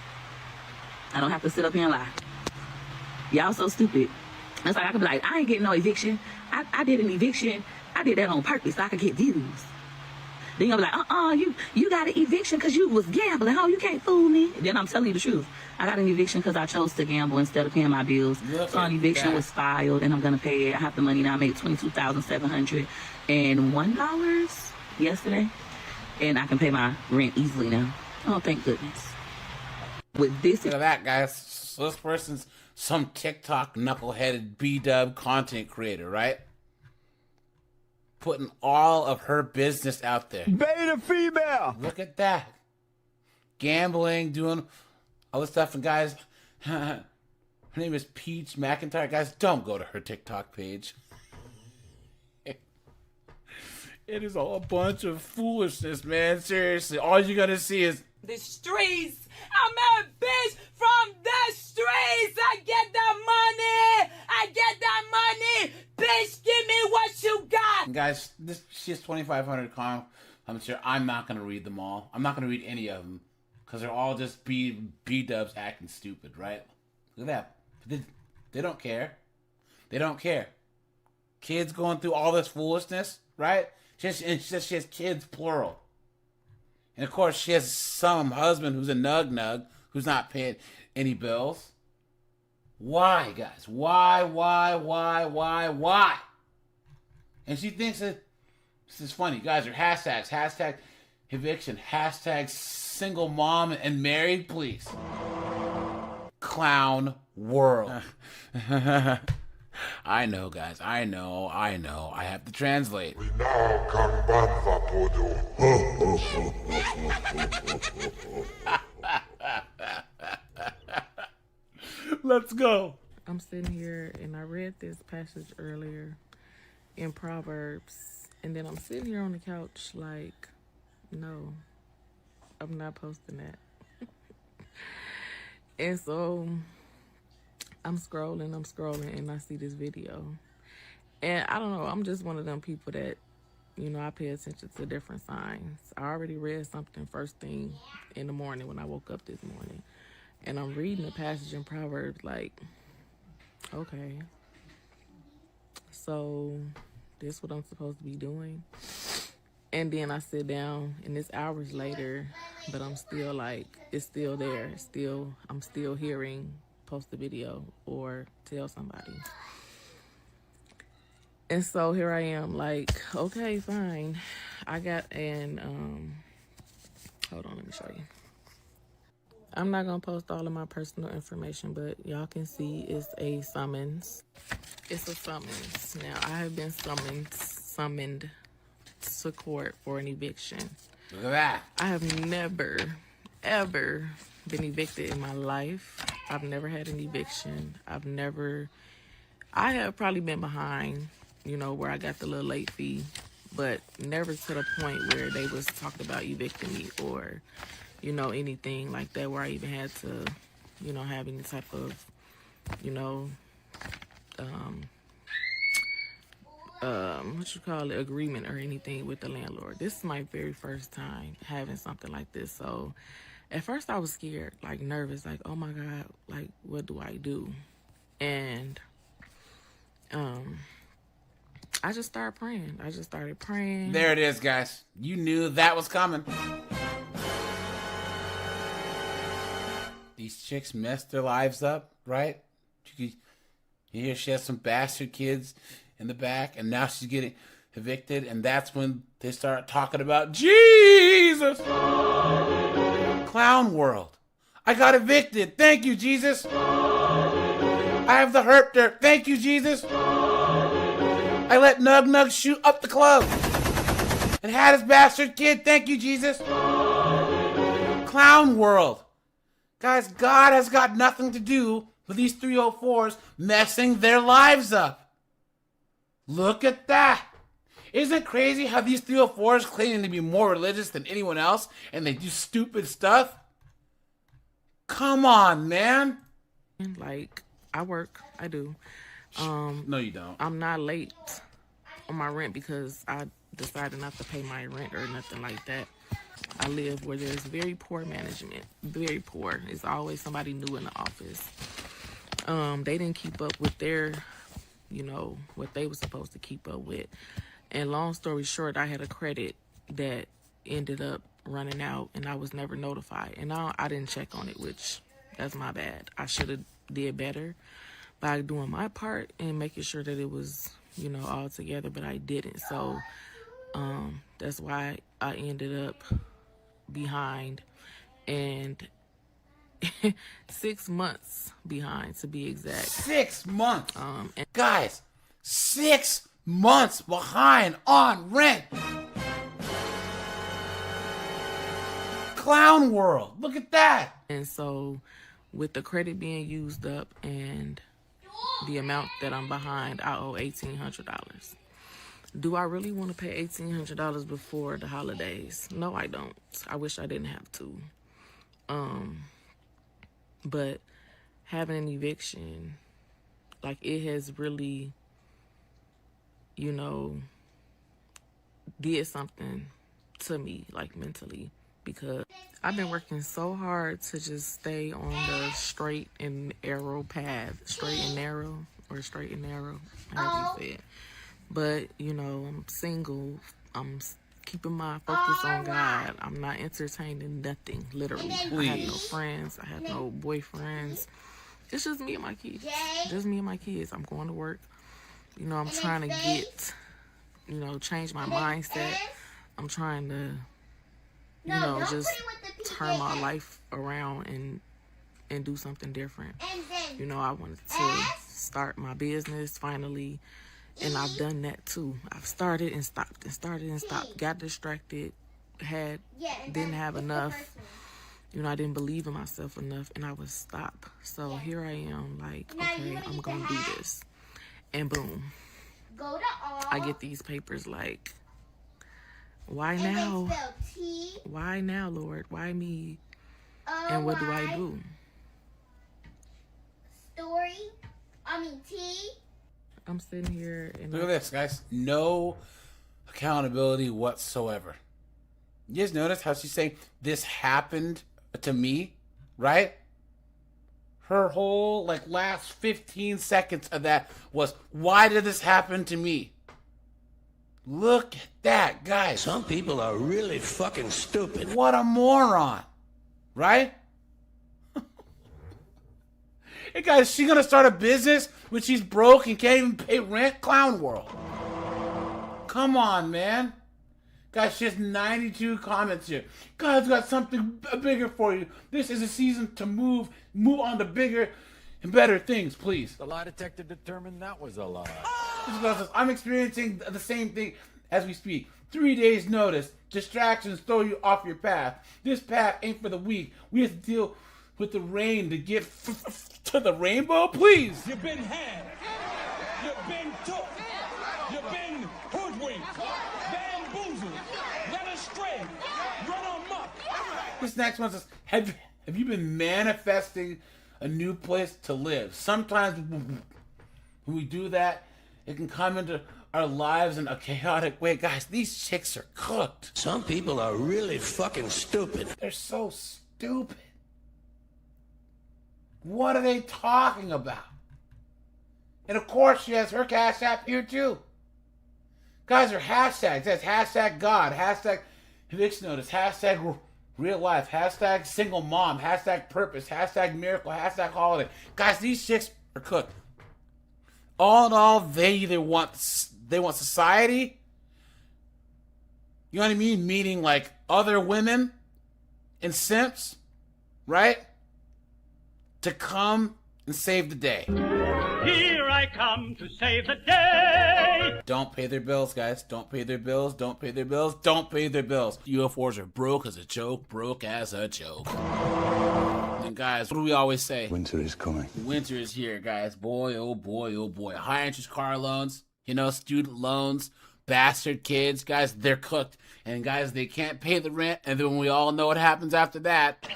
[SPEAKER 15] I don't have to sit up here and lie. Y'all so stupid. It's like I could be like, I ain't getting no eviction. I did an eviction. I I did that on purpose so I could get views. Then you'll be like, you got an eviction because you was gambling. Oh, you can't fool me. Then I'm telling you the truth. I got an eviction because I chose to gamble instead of paying my bills. So an eviction was filed, and I'm going to pay it. I have the money now. I made $22,701 yesterday, and I can pay my rent easily now. Oh, thank goodness. With this...
[SPEAKER 2] Look at that, guys. So this person's some TikTok knuckleheaded B-dub content creator, right? Putting all of her business out there.
[SPEAKER 8] Beta female!
[SPEAKER 2] Look at that. Gambling, doing all this stuff. And guys, her name is Peach McIntyre. Guys, don't go to her TikTok page. It is all a bunch of foolishness, man. Seriously, all you're gonna see is
[SPEAKER 6] the streets. I'm a bitch from the streets. I get that money. I get that money. Bitch, give me what you got.
[SPEAKER 2] And guys, she has 2,500 comments. I'm sure I'm not gonna read them all. I'm not gonna read any of them because they're all just B-dubs acting stupid, right? Look at that. They don't care. They don't care. Kids going through all this foolishness, right? She has kids, plural. And of course, she has some husband who's a nug who's not paying any bills. Why, guys? Why? And she thinks that this is funny. Guys, are hashtags. Hashtag eviction. Hashtag single mom and married, please. Clown world. I know, guys. I know. I have to translate.
[SPEAKER 8] We now can ban Vapodo.
[SPEAKER 2] Let's go.
[SPEAKER 16] I'm sitting here and I read this passage earlier in Proverbs, and then I'm sitting here on the couch like, no, I'm not posting that. And so I'm scrolling, and I see this video. And I don't know, I'm just one of them people that, you know, I pay attention to different signs. I already read something first thing in the morning when I woke up this morning. And I'm reading a passage in Proverbs like, okay, so this is what I'm supposed to be doing. And then I sit down, and it's hours later, but I'm still like, it's still there. I'm still hearing, post a video or tell somebody. And so here I am like, okay, fine. I got hold on, let me show you. I'm not going to post all of my personal information, but y'all can see it's a summons. It's a summons. Now, I have been summoned to court for an eviction.
[SPEAKER 2] Look at that.
[SPEAKER 16] I have never, ever been evicted in my life. I've never had an eviction. I have probably been behind, you know, where I got the little late fee, but never to the point where they was talking about evicting me or, you know, anything like that where I even had to, you know, have any type of, you know, agreement or anything with the landlord. This is my very first time having something like this. So at first I was scared, like nervous, like, oh my God, like, what do I do? And I just started praying.
[SPEAKER 2] There it is, guys. You knew that was coming. These chicks messed their lives up, right? You hear she has some bastard kids in the back, and now she's getting evicted, and that's when they start talking about Jesus. Clown world. I got evicted. Thank you, Jesus. I have the herp dirt. Thank you, Jesus. I let Nug shoot up the club and had his bastard kid. Thank you, Jesus. Clown world. Guys, God has got nothing to do with these 304s messing their lives up. Look at that. Isn't it crazy how these 304s claiming to be more religious than anyone else and they do stupid stuff? Come on, man.
[SPEAKER 16] Like, I work. I do.
[SPEAKER 2] No, you don't.
[SPEAKER 16] I'm not late on my rent because I decided not to pay my rent or nothing like that. I live where there's very poor management. Very poor. It's always somebody new in the office. They didn't keep up with their, you know, what they were supposed to keep up with. And long story short, I had a credit that ended up running out, and I was never notified. And I didn't check on it, which that's my bad. I should have did better by doing my part and making sure that it was, you know, all together, but I didn't. So that's why I ended up behind, and 6 months behind to be exact.
[SPEAKER 2] 6 months. Guys, 6 months behind on rent. Clown world. Look at that.
[SPEAKER 16] And so with the credit being used up and the amount that I'm behind, I owe $1,800. Do I really want to pay $1,800 before the holidays? No, I don't. I wish I didn't have to. But having an eviction, like, it has really, you know, did something to me, like, mentally, because I've been working so hard to just stay on the straight and narrow path. Straight and narrow, or straight and narrow, however you say it. But, you know, I'm single. I'm keeping my focus on God. I'm not entertaining nothing, literally.
[SPEAKER 2] Please.
[SPEAKER 16] I have no friends. I have no boyfriends. It's just me and my kids. Just me and my kids. I'm going to work. You know, I'm trying to get, you know, change my mindset. I'm trying to, you know, just turn my life around and do something different. You know, I wanted to start my business finally. And I've done that too. I've started and stopped and started and stopped. Got distracted. Didn't have enough. You know, I didn't believe in myself enough, and I would stop. So here I am, like, okay, I'm gonna do this. And boom, I get these papers. Like, why now? Why now, Lord? Why me? And what do I do? I'm sitting here and
[SPEAKER 2] look at this, guys. No accountability whatsoever. You guys notice how she's saying this happened to me, right? Her whole last 15 seconds of that was, why did this happen to me? Look at that, guys.
[SPEAKER 8] Some people are really fucking stupid.
[SPEAKER 2] What a moron, right? Hey guys, she gonna start a business when she's broke and can't even pay rent? Clown world. Come on, man. Guys, she has 92 comments here. God's got something bigger for you. This is a season to move on to bigger and better things, please.
[SPEAKER 14] The lie detector determined that was a lie.
[SPEAKER 2] I'm experiencing the same thing as we speak. 3 days notice. Distractions throw you off your path. This path ain't for the weak. We have to deal with the rain to get to the rainbow, please.
[SPEAKER 8] You've been had. You've been took. You've been hoodwinked. Bamboozled. Led astray. Run amok.
[SPEAKER 2] This next one says, have you been manifesting a new place to live? Sometimes when we do that, it can come into our lives in a chaotic way. Guys, these chicks are cooked.
[SPEAKER 8] Some people are really fucking stupid.
[SPEAKER 2] They're so stupid. What are they talking about? And of course, she has her Cash App here too. Guys, her hashtags. That's hashtag God, hashtag eviction notice, hashtag real life, hashtag single mom, hashtag purpose, hashtag miracle, hashtag holiday. Guys, these chicks are cooked. All in all, they want society. You know what I mean? Meaning like other women and simps, right? To come and save the day.
[SPEAKER 17] Here I come to save the day.
[SPEAKER 2] Don't pay their bills, guys. Don't pay their bills. Don't pay their bills. Don't pay their bills. UFOs are broke as a joke. Broke as a joke. And guys, what do we always say?
[SPEAKER 8] Winter is coming.
[SPEAKER 2] Winter is here, guys. Boy, oh boy, oh boy. High interest car loans, student loans, bastard kids. Guys, they're cooked. And guys, they can't pay the rent. And then we all know what happens after that.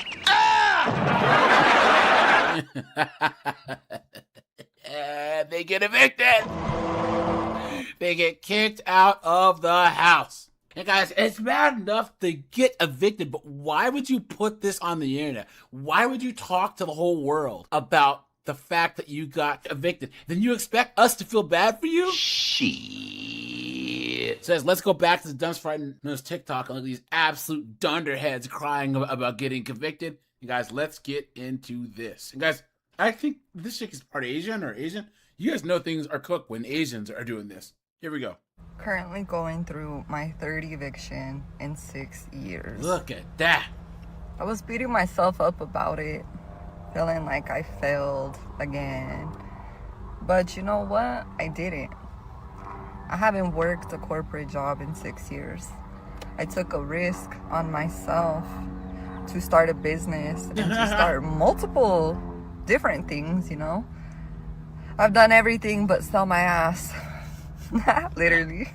[SPEAKER 2] They get evicted. They get kicked out of the house. And guys, it's bad enough to get evicted, but why would you put this on the internet? Why would you talk to the whole world about the fact that you got evicted? Then you expect us to feel bad for you?
[SPEAKER 8] Shit.
[SPEAKER 2] it. Says, let's go back to the Dumps Frightened Nose TikTok and look at these absolute dunderheads crying about getting convicted. And guys, let's get into this. And guys, I think this chick is part Asian or Asian. You guys know things are cooked when Asians are doing this. Here we go.
[SPEAKER 18] Currently going through my third eviction in 6 years.
[SPEAKER 2] Look at that.
[SPEAKER 18] I was beating myself up about it, feeling like I failed again. But you know what? I didn't. I haven't worked a corporate job in 6 years. I took a risk on myself to start a business and to start multiple different things, you know? I've done everything but sell my ass. Literally.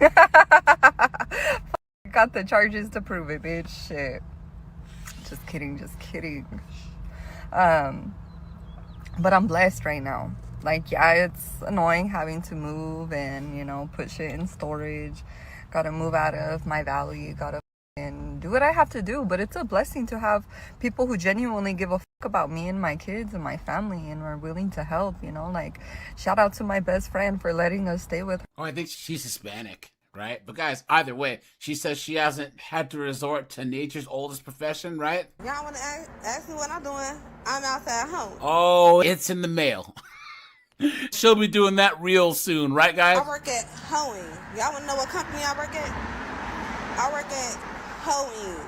[SPEAKER 18] Got the charges to prove it, bitch. Shit. Just kidding, just kidding. But I'm blessed right now. Like, yeah, it's annoying having to move and, you know, put shit in storage. Gotta move out of my valley. Gotta and do what I have to do. But it's a blessing to have people who genuinely give a fuck about me and my kids and my family and are willing to help, you know? Like, shout out to my best friend for letting us stay with her.
[SPEAKER 2] Oh, I think she's Hispanic, right? But guys, either way, she says she hasn't had to resort to nature's oldest profession, right?
[SPEAKER 19] Y'all want to ask me what I'm doing? I'm outside home.
[SPEAKER 2] Oh, it's in the mail. She'll be doing that real soon, right, guys?
[SPEAKER 19] I work at Hoeing. Y'all want to know what company I work at? I work at Hoeing.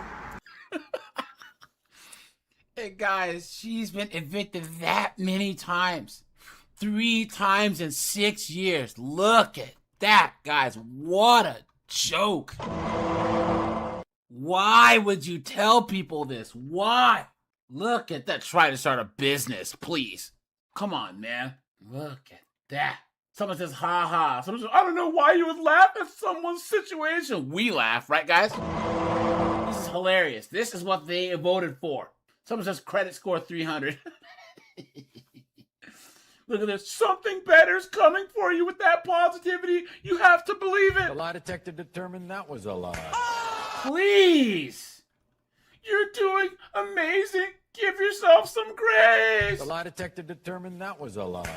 [SPEAKER 2] Hey, guys, she's been evicted that many times. 3 times in 6 years. Look at that, guys. What a joke. Why would you tell people this? Why? Look at that. Try to start a business, please. Come on, man. Look at that. Someone says, ha ha. Someone says, I don't know why you would laugh at someone's situation. We laugh, right, guys? This is hilarious. This is what they voted for. Someone says, credit score 300. Look at this. Something better's coming for you with that positivity. You have to believe it.
[SPEAKER 14] The lie detector determined that was a lie.
[SPEAKER 2] Please. You're doing amazing. Give yourself some grace.
[SPEAKER 14] The lie detector determined that was a lie.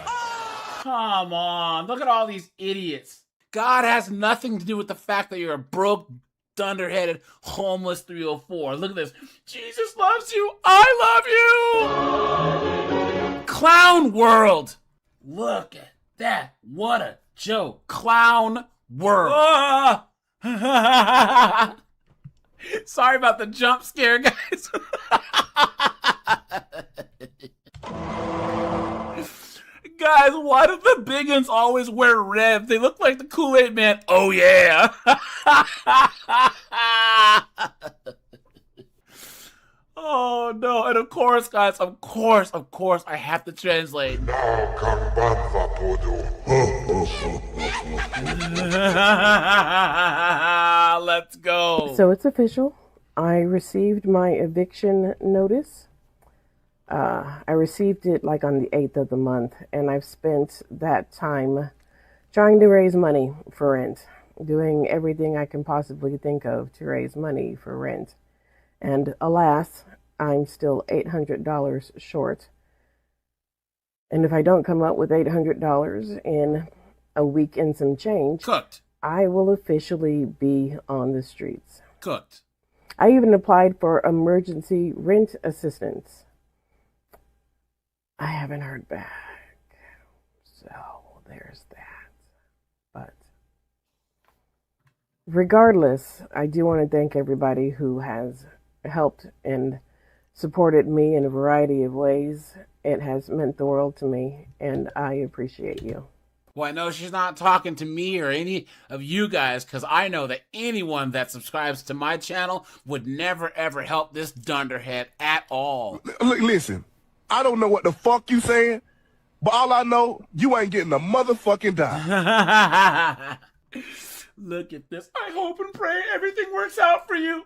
[SPEAKER 2] Come on. Look at all these idiots. God has nothing to do with the fact that you're a broke, dunderheaded, homeless 304. Look at this. Jesus loves you. I love you. Clown world. Look at that. What a joke. Clown world. Sorry about the jump scare, guys. Guys, why do the big uns always wear red? They look like the Kool-Aid Man. Oh, yeah. Oh, no. And of course, guys, of course, I have to translate. Let's go.
[SPEAKER 20] So it's official. I received my eviction notice. I received it like on the 8th of the month, and I've spent that time trying to raise money for rent, doing everything I can possibly think of to raise money for rent. And alas, I'm still $800 short. And if I don't come up with $800 in a week and some change,
[SPEAKER 2] cooked,
[SPEAKER 20] I will officially be on the streets.
[SPEAKER 2] Cooked.
[SPEAKER 20] I even applied for emergency rent assistance. I haven't heard back. So there's that. But regardless, I do want to thank everybody who has helped and supported me in a variety of ways. It has meant the world to me, and I appreciate you.
[SPEAKER 2] Well, I know she's not talking to me or any of you guys, because I know that anyone that subscribes to my channel would never, ever help this dunderhead at all.
[SPEAKER 8] Look, listen, I don't know what the fuck you saying, but all I know, you ain't getting a motherfucking dime.
[SPEAKER 2] Look at this. I hope and pray everything works out for you.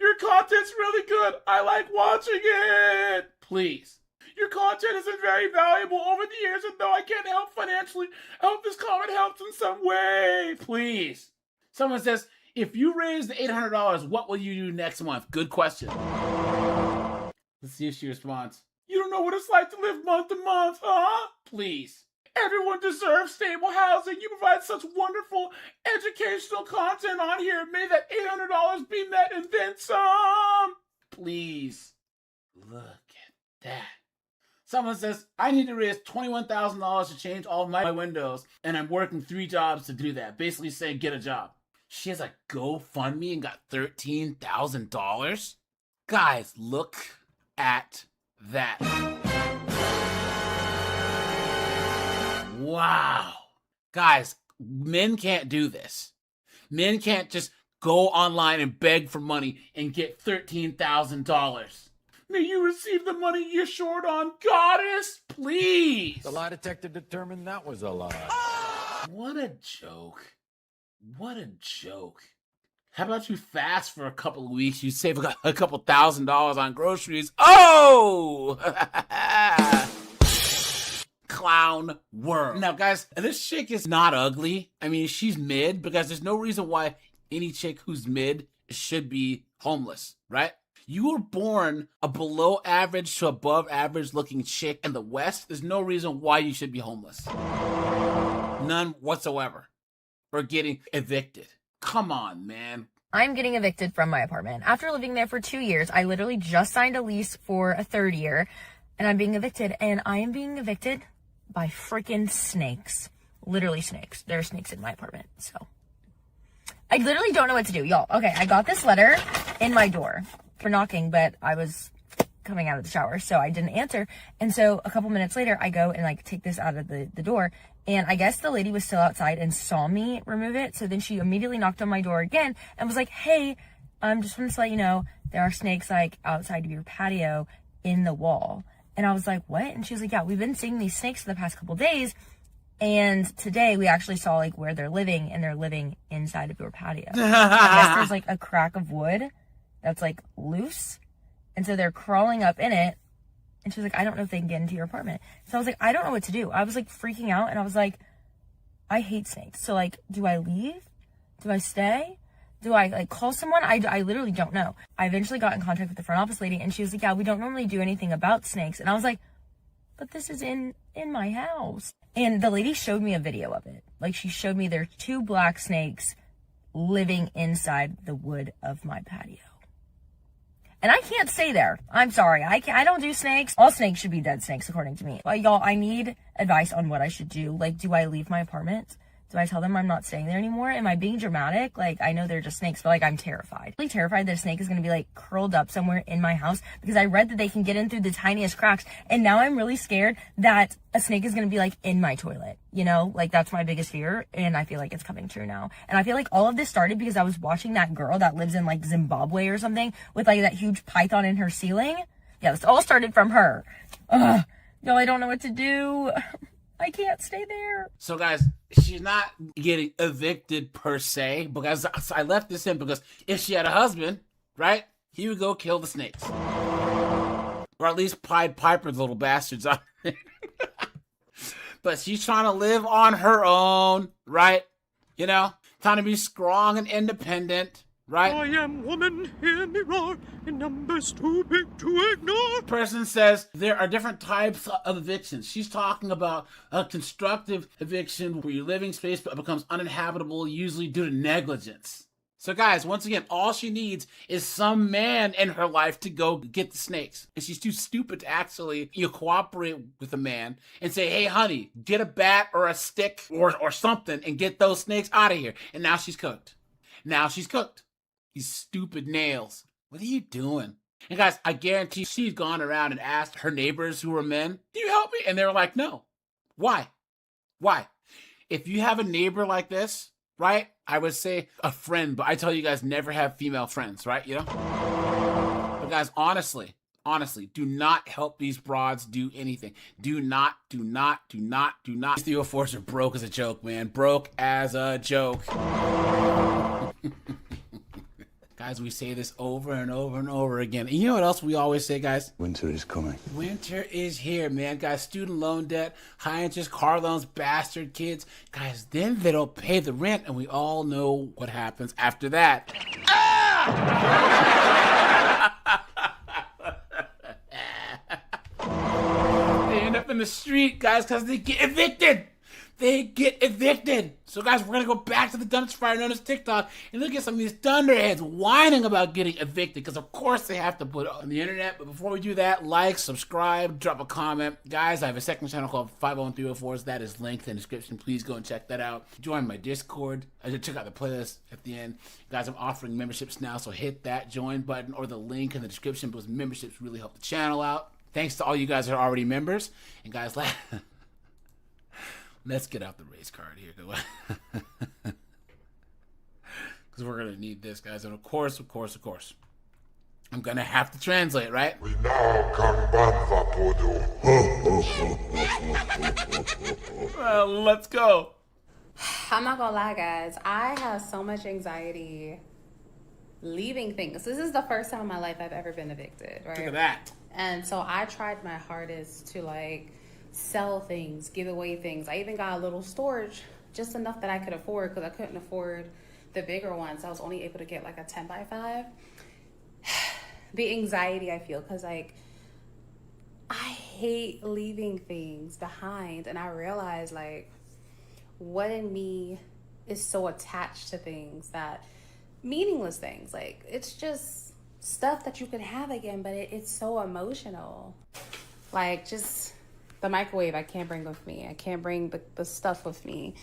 [SPEAKER 2] Your content's really good. I like watching it. Please. Your content has been very valuable over the years, and though I can't help financially, I hope this comment helps in some way. Please. Someone says, if you raise the $800, what will you do next month? Good question. Let's see if she responds. You don't know what it's like to live month to month, huh? Please. Everyone deserves stable housing. You provide such wonderful educational content on here. May that $800 be met and then some. Please, look at that. Someone says, I need to raise $21,000 to change all my windows, and I'm working 3 jobs to do that. Basically saying, get a job. She has a GoFundMe and got $13,000? Guys, look at that. Wow. Guys, men can't do this. Men can't just go online and beg for money and get $13,000. May you receive the money you're short on, goddess, please.
[SPEAKER 14] The lie detector determined that was a lie.
[SPEAKER 2] What a joke. What a joke. How about you fast for a couple of weeks, you save a couple $1,000s on groceries. Oh! Clown worm. Now, guys, this chick is not ugly. I mean, she's mid, because there's no reason why any chick who's mid should be homeless, right? You were born a below average to above average looking chick in the West. There's no reason why you should be homeless. None whatsoever. Or getting evicted. Come on, man.
[SPEAKER 21] I'm getting evicted from my apartment. After living there for 2 years, I literally just signed a lease for a 3rd year, and I'm being evicted. And I am being evicted by freaking snakes. Literally snakes. There are snakes in my apartment, so. I literally don't know what to do, y'all. Okay, I got this letter in my door for knocking, but I was coming out of the shower, so I didn't answer. And so a couple minutes later, I go and like take this out of the door, and I guess the lady was still outside and saw me remove it. So then she immediately knocked on my door again and was like, hey, just wanted to let you know there are snakes like outside of your patio in the wall. And I was like, what? And she was like, yeah, we've been seeing these snakes for the past couple days, and today we actually saw like where they're living, and they're living inside of your patio. I guess there's like a crack of wood that's like loose, and so they're crawling up in it. And she was like, I don't know if they can get into your apartment. So I was like, I don't know what to do. I was like freaking out, and I was like, I hate snakes. So like, do I leave? Do I stay? Do I like call someone? I literally don't know. I eventually got in contact with the front office lady, and she was like, yeah, we don't normally do anything about snakes. And I was like, but this is in my house. And the lady showed me a video of it. Like, she showed me there are 2 black snakes living inside the wood of my patio. And I can't stay there. I'm sorry. I don't do snakes. All snakes should be dead snakes, according to me. But y'all, I need advice on what I should do. Like, do I leave my apartment? Do I tell them I'm not staying there anymore? Am I being dramatic? Like, I know they're just snakes, but like, I'm terrified. I'm really terrified that a snake is going to be like curled up somewhere in my house, because I read that they can get in through the tiniest cracks. And now I'm really scared that a snake is going to be like in my toilet. You know, like that's my biggest fear. And I feel like it's coming true now. And I feel like all of this started because I was watching that girl that lives in like Zimbabwe or something with like that huge python in her ceiling. Yeah, this all started from her. Ugh. Y'all, I don't know what to do. I can't stay there.
[SPEAKER 2] So guys, she's not getting evicted per se, because I left this in because if she had a husband, right, he would go kill the snakes. Or at least Pied Piper, the little bastards out there. But she's trying to live on her own, right? You know, trying to be strong and independent, right?
[SPEAKER 17] I am woman, hear me roar, in numbers too big to ignore.
[SPEAKER 2] Person says there are different types of evictions. She's talking about a constructive eviction where your living space becomes uninhabitable, usually due to negligence. So guys, once again, all she needs is some man in her life to go get the snakes. And she's too stupid to actually cooperate with a man and say, hey honey, get a bat or a stick or something and get those snakes out of here. And now she's cooked. Now she's cooked. These stupid nails. What are you doing? And guys, I guarantee she's gone around and asked her neighbors who were men, do you help me? And they were like, no. Why? Why? If you have a neighbor like this, right? I would say a friend, but I tell you guys, never have female friends, right? You know? But guys, honestly, do not help these broads do anything. Do not. These 304s are broke as a joke, man. Broke as a joke. Guys, we say this over and over and over again. And you know what else we always say, guys?
[SPEAKER 8] Winter is coming.
[SPEAKER 2] Winter is here, man. Guys, student loan debt, high interest car loans, bastard kids. Guys, then they don't pay the rent, and we all know what happens after that. They end up in the street, guys, because they get evicted. They get evicted. So, guys, we're going to go back to the dumpster fire known as TikTok and look at some of these thunderheads whining about getting evicted because, of course, they have to put it on the internet. But before we do that, like, subscribe, drop a comment. Guys, I have a second channel called 50304s. That is linked in the description. Please go and check that out. Join my Discord. Check out the playlist at the end. Guys, I'm offering memberships now, so hit that join button or the link in the description because memberships really help the channel out. Thanks to all you guys that are already members. And, guys, let's get out the race card here. Because we're going to need this, guys. And of course, I'm going to have to translate, right?
[SPEAKER 8] We now can ban
[SPEAKER 2] Well, let's go.
[SPEAKER 9] I'm not gonna lie, guys. I have so much anxiety leaving things. This is the first time in my life I've ever been evicted, right?
[SPEAKER 2] Look at that.
[SPEAKER 9] And so I tried my hardest to like sell things, give away things. I even got a little storage, just enough that I could afford because I couldn't afford the bigger ones. I was only able to get like a 10x5. The anxiety I feel because like I hate leaving things behind, and I realize like what in me is so attached to things, that meaningless things, like it's just stuff that you can have again, but it's so emotional. Like just the microwave I can't bring with me. I can't bring the stuff with me.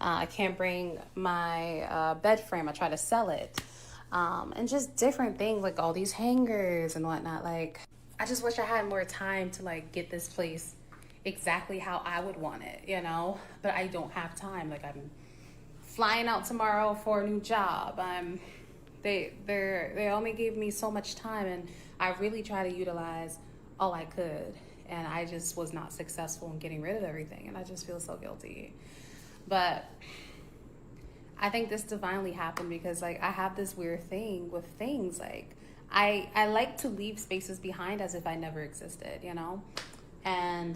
[SPEAKER 9] I can't bring my bed frame. I try to sell it. And just different things like all these hangers and whatnot. Like I just wish I had more time to like get this place exactly how I would want it, you know? But I don't have time. Like I'm flying out tomorrow for a new job. They only gave me so much time, and I really try to utilize all I could, and I just was not successful in getting rid of everything, and I just feel so guilty. But I think this divinely happened because like I have this weird thing with things. Like I like to leave spaces behind as if I never existed, you know? And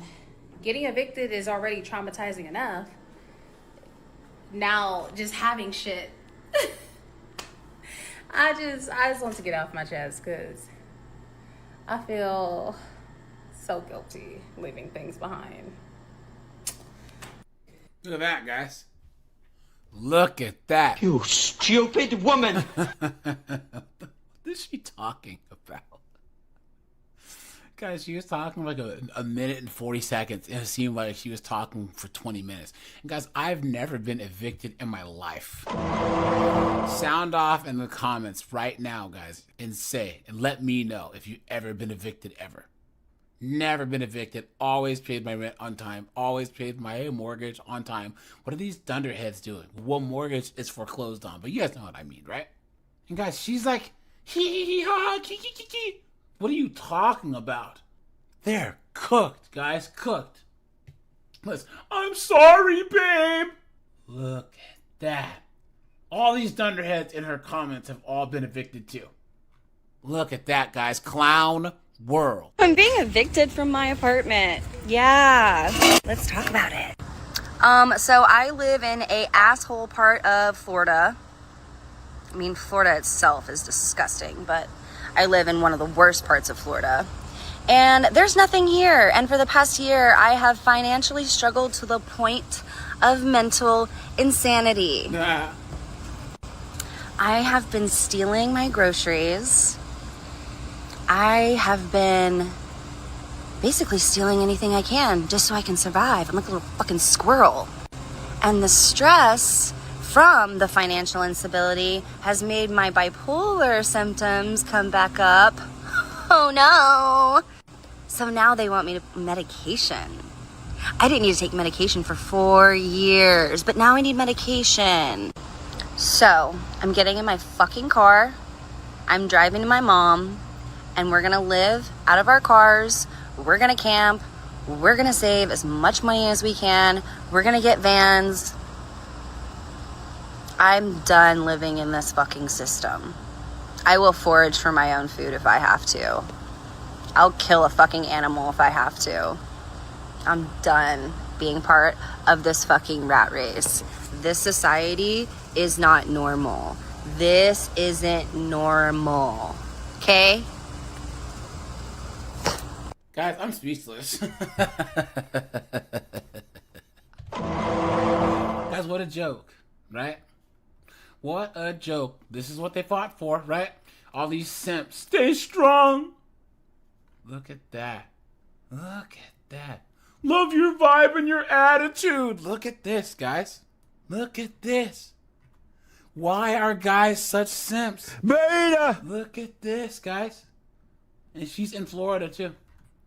[SPEAKER 9] getting evicted is already traumatizing enough. Now just having shit I just want to get off my chest because I feel so guilty leaving things behind.
[SPEAKER 2] Look at that, guys. Look at that.
[SPEAKER 4] You stupid woman.
[SPEAKER 2] What is she talking about? Guys, she was talking like a minute and 40 seconds. And it seemed like she was talking for 20 minutes. And guys, I've never been evicted in my life. Sound off in the comments right now, guys, and say, and let me know if you've ever been evicted ever. Never been evicted. Always paid my rent on time. Always paid my mortgage on time. What are these dunderheads doing? One mortgage is foreclosed on, but you guys know what I mean, right? And guys, she's like, hee hee ha, kiki. What are you talking about? They're cooked, guys, cooked. Listen, I'm sorry, babe. Look at that. All these dunderheads in her comments have all been evicted too. Look at that, guys. Clown world.
[SPEAKER 3] I'm being evicted from my apartment. Yeah, let's talk about it.
[SPEAKER 21] So I live in a asshole part of Florida. I mean, Florida itself is disgusting, but I live in one of the worst parts of Florida. And there's nothing here. And for the past year, I have financially struggled to the point of mental insanity.
[SPEAKER 2] Nah.
[SPEAKER 21] I have been stealing my groceries. I have been basically stealing anything I can just so I can survive. I'm like a little fucking squirrel. And the stress from the financial instability has made my bipolar symptoms come back up. Oh no. So now they want me to medication. I didn't need to take medication for 4 years, but now I need medication. So I'm getting in my fucking car. I'm driving to my mom, and we're gonna live out of our cars. We're gonna camp. We're gonna save as much money as we can. We're gonna get vans. I'm done living in this fucking system. I will forage for my own food if I have to. I'll kill a fucking animal if I have to. I'm done being part of this fucking rat race. This society is not normal. This isn't normal. Okay?
[SPEAKER 2] Guys, I'm speechless. Guys, what a joke, right? What a joke. This is what they fought for, right? All these simps. Stay strong. Look at that. Look at that. Love your vibe and your attitude. Look at this, guys. Look at this. Why are guys such simps?
[SPEAKER 8] Beta!
[SPEAKER 2] Look at this, guys. And she's in Florida, too.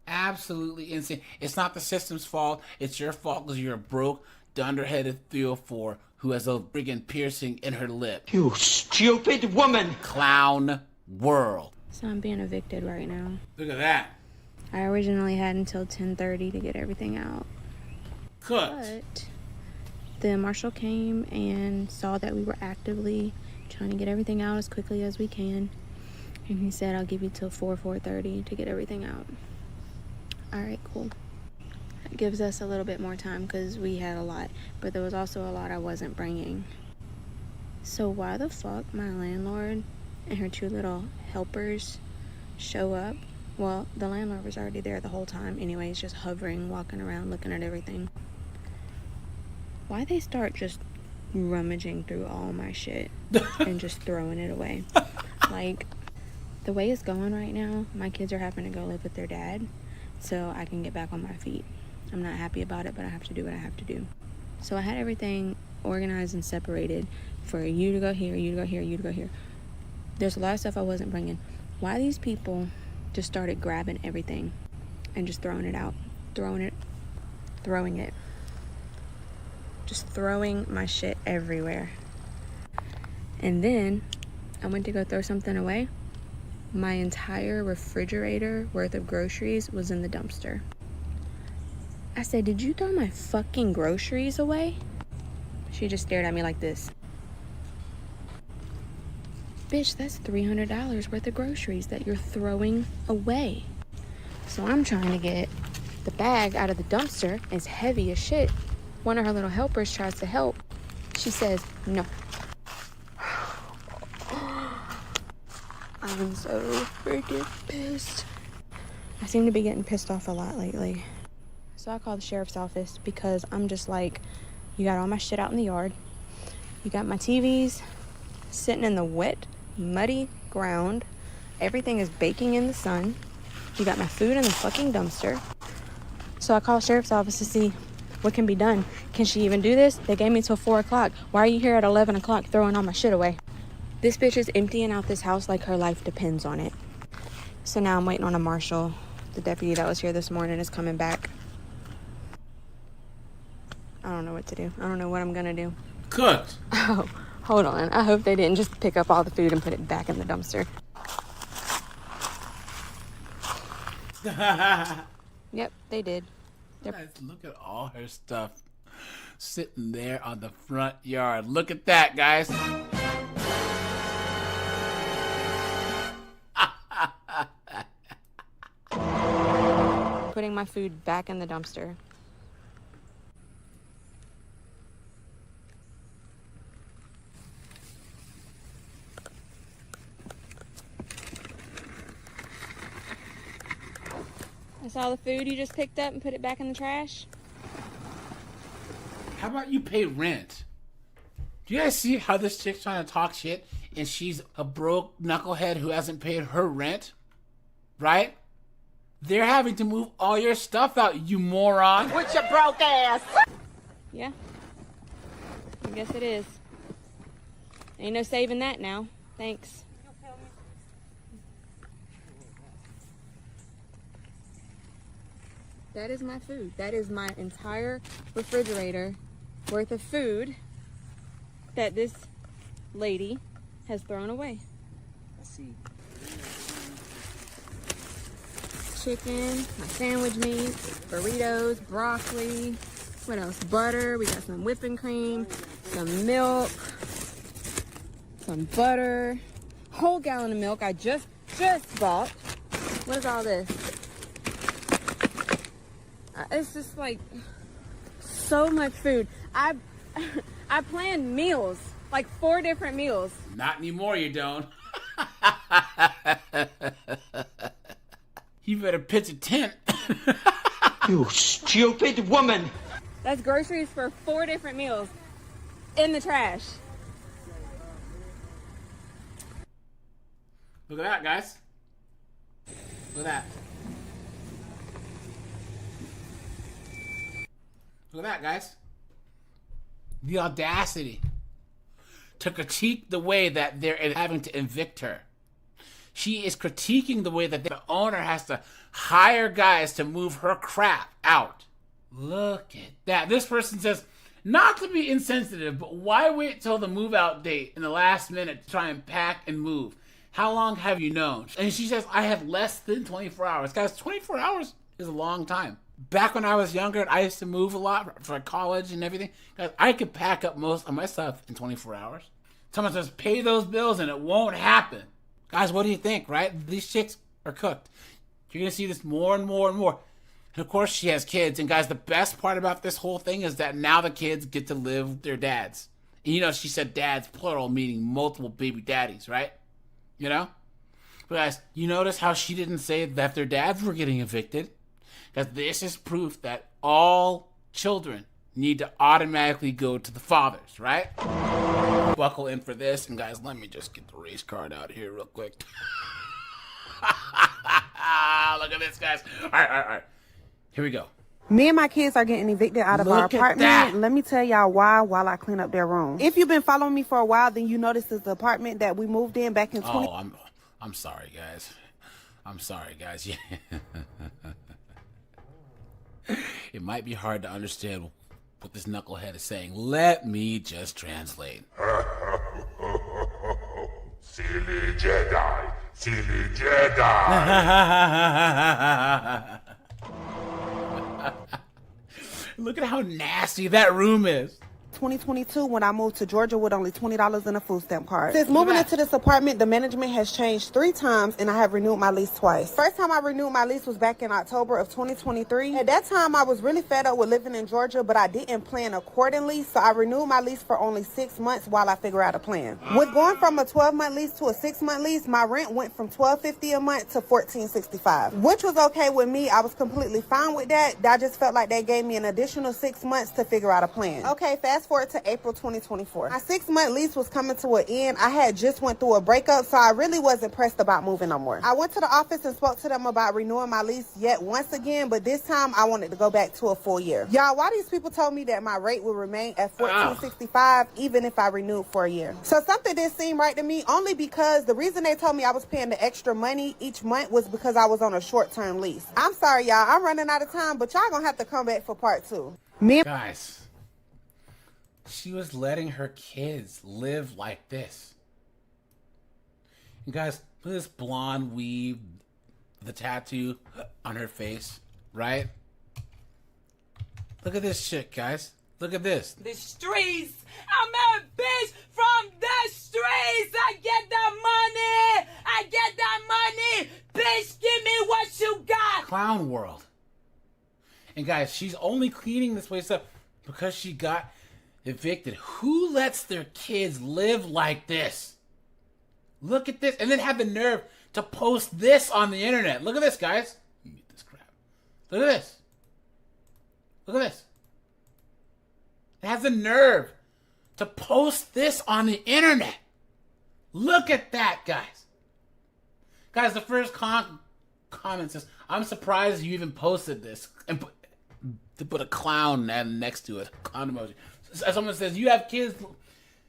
[SPEAKER 2] Absolutely insane. It's not the system's fault. It's your fault because you're a broke, dunderheaded 304 who has a friggin' piercing in her lip.
[SPEAKER 4] You stupid woman!
[SPEAKER 2] Clown world.
[SPEAKER 9] So I'm being evicted right now.
[SPEAKER 2] Look at that.
[SPEAKER 9] I originally had until 10:30 to get everything out.
[SPEAKER 2] Cooked.
[SPEAKER 9] But the marshal came and saw that we were actively trying to get everything out as quickly as we can. And he said, I'll give you till 4:30 to get everything out. All right, cool. That gives us a little bit more time because we had a lot, but there was also a lot I wasn't bringing. So why the fuck my landlord and her two little helpers show up? Well, the landlord was already there the whole time anyways, just hovering, walking around, looking at everything. Why they start just rummaging through all my shit and just throwing it away? Like, the way it's going right now, my kids are having to go live with their dad so I can get back on my feet. I'm not happy about it, but I have to do what I have to do. So I had everything organized and separated for you to go here, you to go here, you to go here. There's a lot of stuff I wasn't bringing. Why these people just started grabbing everything and just throwing it out, throwing it, just throwing my shit everywhere. And then I went to go throw something away. My entire refrigerator worth of groceries was in the dumpster. I said, did you throw my fucking groceries away? She just stared at me like this. Bitch, that's $300 worth of groceries that you're throwing away. So I'm trying to get the bag out of the dumpster. It's heavy as shit. One of her little helpers tries to help. She says, no. I'm so freaking pissed. I seem to be getting pissed off a lot lately. So I called the sheriff's office because I'm just like, you got all my shit out in the yard. You got my TVs sitting in the wet, muddy ground. Everything is baking in the sun. You got my food in the fucking dumpster. So I called the sheriff's office to see what can be done. Can she even do this? They gave me till 4 o'clock. Why are you here at 11 o'clock throwing all my shit away? This bitch is emptying out this house like her life depends on it. So now I'm waiting on a marshal. The deputy that was here this morning is coming back. I don't know what to do. I don't know what I'm gonna do.
[SPEAKER 2] Cooked.
[SPEAKER 9] Oh, hold on. I hope they didn't just pick up all the food and put it back in the dumpster. Yep, they did.
[SPEAKER 2] Guys, look at all her stuff sitting there on the front yard. Look at that, guys.
[SPEAKER 9] Putting my food back in the dumpster. That's all the food you just picked up and put it back in the trash?
[SPEAKER 2] How about you pay rent? Do you guys see how this chick's trying to talk shit and she's a broke knucklehead who hasn't paid her rent? Right? They're having to move all your stuff out, you moron.
[SPEAKER 6] With your broke ass.
[SPEAKER 9] Yeah. I guess it is. Ain't no saving that now. Thanks. That is my food. That is my entire refrigerator worth of food that this lady has thrown away.
[SPEAKER 5] Let's see.
[SPEAKER 9] Chicken, my sandwich meats, burritos, broccoli, what else? Butter, we got some whipping cream, some milk, some butter, whole gallon of milk I just bought. What is all this? It's just like so much food. I planned meals, like 4 different meals.
[SPEAKER 2] Not anymore, you don't. You better pitch a tent.
[SPEAKER 4] You stupid woman!
[SPEAKER 3] That's groceries for 4 different meals in the trash.
[SPEAKER 2] Look at that, guys. Look at that. Look at that, guys. The audacity to critique the way that they're having to evict her. She is critiquing the way that the owner has to hire guys to move her crap out. Look at that. This person says, not to be insensitive, but why wait till the move out date in the last minute to try and pack and move? How long have you known? And she says, I have less than 24 hours. Guys, 24 hours is a long time. Back when I was younger and I used to move a lot for college and everything, guys, I could pack up most of my stuff in 24 hours. Someone says, pay those bills and it won't happen. Guys, what do you think, right? These chicks are cooked. You're going to see this more and more and more. And of course, she has kids. And guys, the best part about this whole thing is that now the kids get to live with their dads. And you know, she said dads, plural, meaning multiple baby daddies, right? You know? But guys, you notice how she didn't say that their dads were getting evicted? Because this is proof that all children need to automatically go to the fathers, right? Buckle in for this. And guys, let me just get the race card out here real quick. Look at this, guys. All right. Here we go.
[SPEAKER 5] Me and my kids are getting evicted out of our apartment. Let me tell y'all why while I clean up their room. If you've been following me for a while, then you notice this is the apartment that we moved in back in 20...
[SPEAKER 2] Oh, I'm sorry, guys. I'm sorry, guys. It might be hard to understand what this knucklehead is saying. Let me just translate.
[SPEAKER 8] Silly Jedi. Silly Jedi.
[SPEAKER 2] Look at how nasty that room is.
[SPEAKER 5] 2022 when I moved to Georgia with only $20 in a food stamp card. Since moving into this apartment, the management has changed 3 times and I have renewed my lease twice. First time I renewed my lease was back in October of 2023. At that time, I was really fed up with living in Georgia, but I didn't plan accordingly, so I renewed my lease for only 6 months while I figure out a plan. With going from a 12-month lease to a 6-month lease, my rent went from $12.50 a month to $14.65, which was okay with me. I was completely fine with that. I just felt like they gave me an additional 6 months to figure out a plan. Okay, fast forward to April 2024. My 6-month lease was coming to an end. I had just went through a breakup, so I really wasn't pressed about moving no more. I went to the office and spoke to them about renewing my lease yet once again, but this time I wanted to go back to a full year. Y'all, why these people told me that my rate would remain at $14.65 even if I renewed for a year? So something didn't seem right to me, only because the reason they told me I was paying the extra money each month was because I was on a short-term lease. I'm sorry, y'all. I'm running out of time, but y'all gonna have to come back for part 2.
[SPEAKER 2] Guys, she was letting her kids live like this. And guys, look at this blonde weave, the tattoo on her face, right? Look at this shit, guys. Look at this.
[SPEAKER 6] The streets. I'm a bitch from the streets. I get that money. I get that money. Bitch, give me what you got.
[SPEAKER 2] Clown world. And guys, she's only cleaning this place up because she got evicted. Who lets their kids live like this? Look at this. And then have the nerve to post this on the internet. Look at this, guys. Mute this crap. Look at this. Look at this. It has the nerve to post this on the internet. Look at that, guys. Guys, the first comment says, I'm surprised you even posted this. And to put a clown next to it. Clown emoji. Someone says, you have kids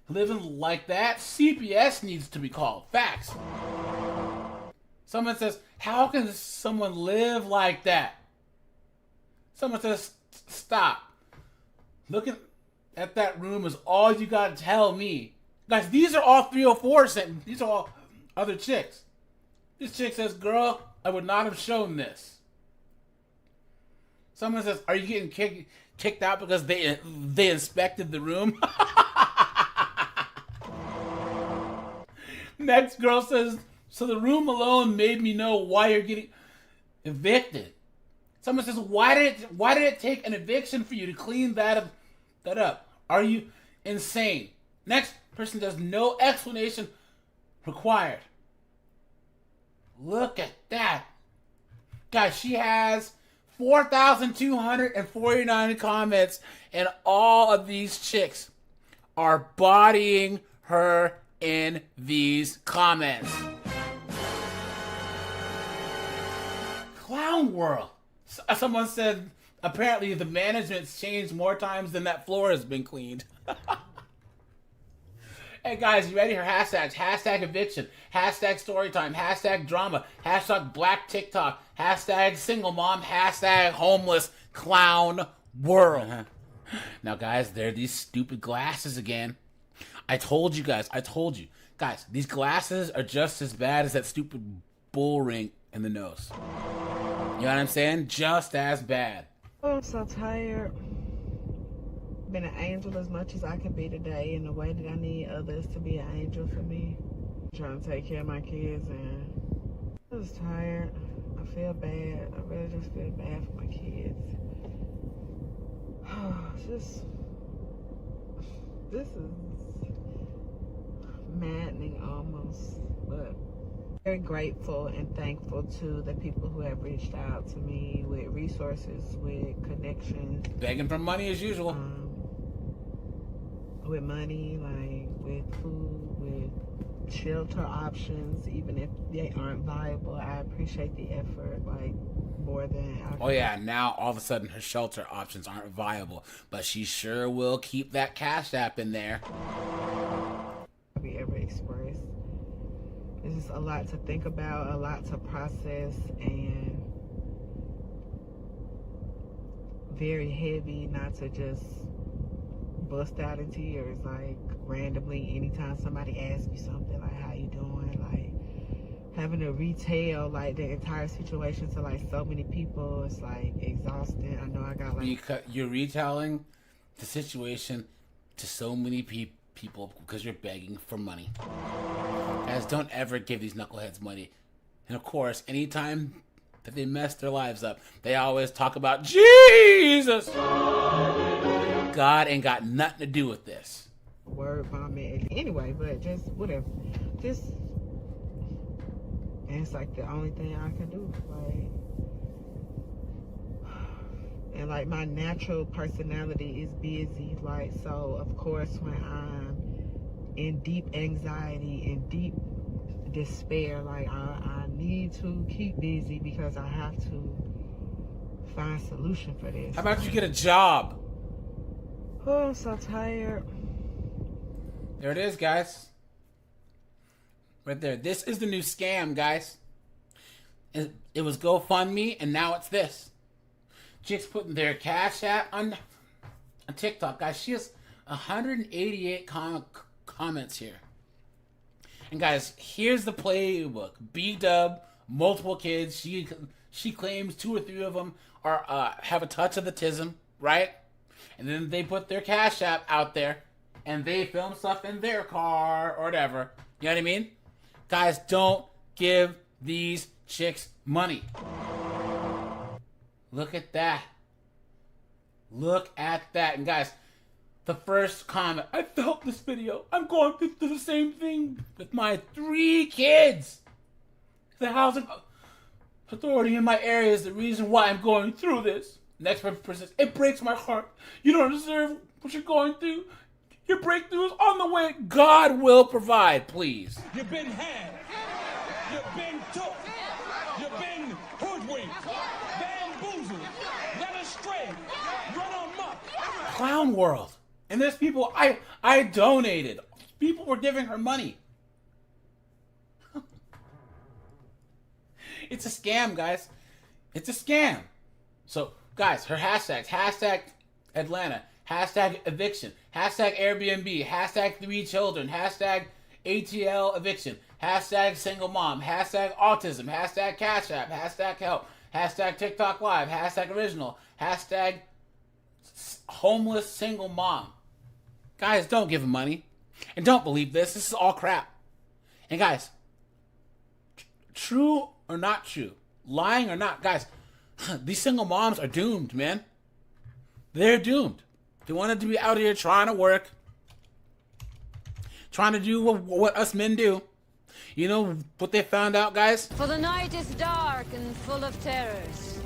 [SPEAKER 2] living like that? CPS needs to be called. Facts. Someone says, how can someone live like that? Someone says, stop. Looking at that room is all you got to tell me. Guys, these are all 304 sentences. These are all other chicks. This chick says, girl, I would not have shown this. Someone says, are you getting kicked out because they inspected the room? Next girl says, so the room alone made me know why you're getting evicted. Someone says, why did it take an eviction for you to clean that up? Are you insane? Next person says, no explanation required. Look at that. Guys, she has 4,249 comments, and all of these chicks are bodying her in these comments. Clown world. Someone said apparently the management's changed more times than that floor has been cleaned. Hey guys, you ready for hashtags? Hashtag eviction, hashtag storytime, hashtag drama, hashtag black TikTok, hashtag single mom, hashtag homeless clown world. Now guys, there are these stupid glasses again. I told you. Guys, these glasses are just as bad as that stupid bull ring in the nose. You know what I'm saying? Just as bad.
[SPEAKER 1] Oh, I'm so tired. Been an angel as much as I could be today in the way that I need others to be an angel for me. Trying to take care of my kids, and I'm just tired. I feel bad. I really just feel bad for my kids. This is maddening almost, but very grateful and thankful to the people who have reached out to me with resources, with connections.
[SPEAKER 2] Begging for money as usual.
[SPEAKER 1] With money, like with food, with shelter options, even if they aren't viable. I appreciate the effort, like, more than
[SPEAKER 2] Oh yeah, now all of a sudden her shelter options aren't viable, but she sure will keep that Cash App in there.
[SPEAKER 1] We ever expressed. It's just a lot to think about, a lot to process, and very heavy not to just bust out in tears like randomly anytime somebody asks you something like how you doing, like having to retell like the entire situation to like so many people. It's like exhausting. I know I got like
[SPEAKER 2] you're retelling the situation to so many people because you're begging for money. Guys, don't ever give these knuckleheads money. And of course, anytime that they mess their lives up, they always talk about Jesus. God ain't got nothing to do with this.
[SPEAKER 1] Word vomit. Anyway, but just whatever. Just, and it's like the only thing I can do. Like, and like my natural personality is busy. Like, so of course when I'm in deep anxiety and deep despair, like I need to keep busy because I have to find a solution for this.
[SPEAKER 2] How about you get a job?
[SPEAKER 1] Oh, I'm so tired.
[SPEAKER 2] There it is, guys. Right there. This is the new scam, guys. It was GoFundMe, and now it's this. Chicks putting their Cash App on TikTok, guys. She has 188 comments here. And guys, here's the playbook. B-Dub, multiple kids. She claims 2 or 3 of them are have a touch of the tism, right? And then they put their Cash App out there, and they film stuff in their car or whatever. You know what I mean? Guys, don't give these chicks money. Look at that. Look at that. And guys, the first comment, I felt this video. I'm going through the same thing with my 3 kids. The housing authority in my area is the reason why I'm going through this. Next person says, it breaks my heart. You don't deserve what you're going through. Your breakthrough is on the way. God will provide, please.
[SPEAKER 8] You've been had. You've been took. You've been hoodwinked. Bamboozled. Led astray. Run amok.
[SPEAKER 2] Clown world. And there's people I donated. People were giving her money. It's a scam, guys. It's a scam. So, guys, her hashtags. Hashtag Atlanta. Hashtag eviction. Hashtag Airbnb. Hashtag 3 children. Hashtag ATL eviction. Hashtag single mom. Hashtag autism. Hashtag Cash App. Hashtag help. Hashtag TikTok live. Hashtag original. Hashtag homeless single mom. Guys, don't give them money. And don't believe this. This is all crap. And guys, true or not true, lying or not, guys, these single moms are doomed, man. They're doomed. They wanted to be out here trying to work, trying to do what us men do. You know what they found out, guys?
[SPEAKER 13] For the night is dark and full of terrors.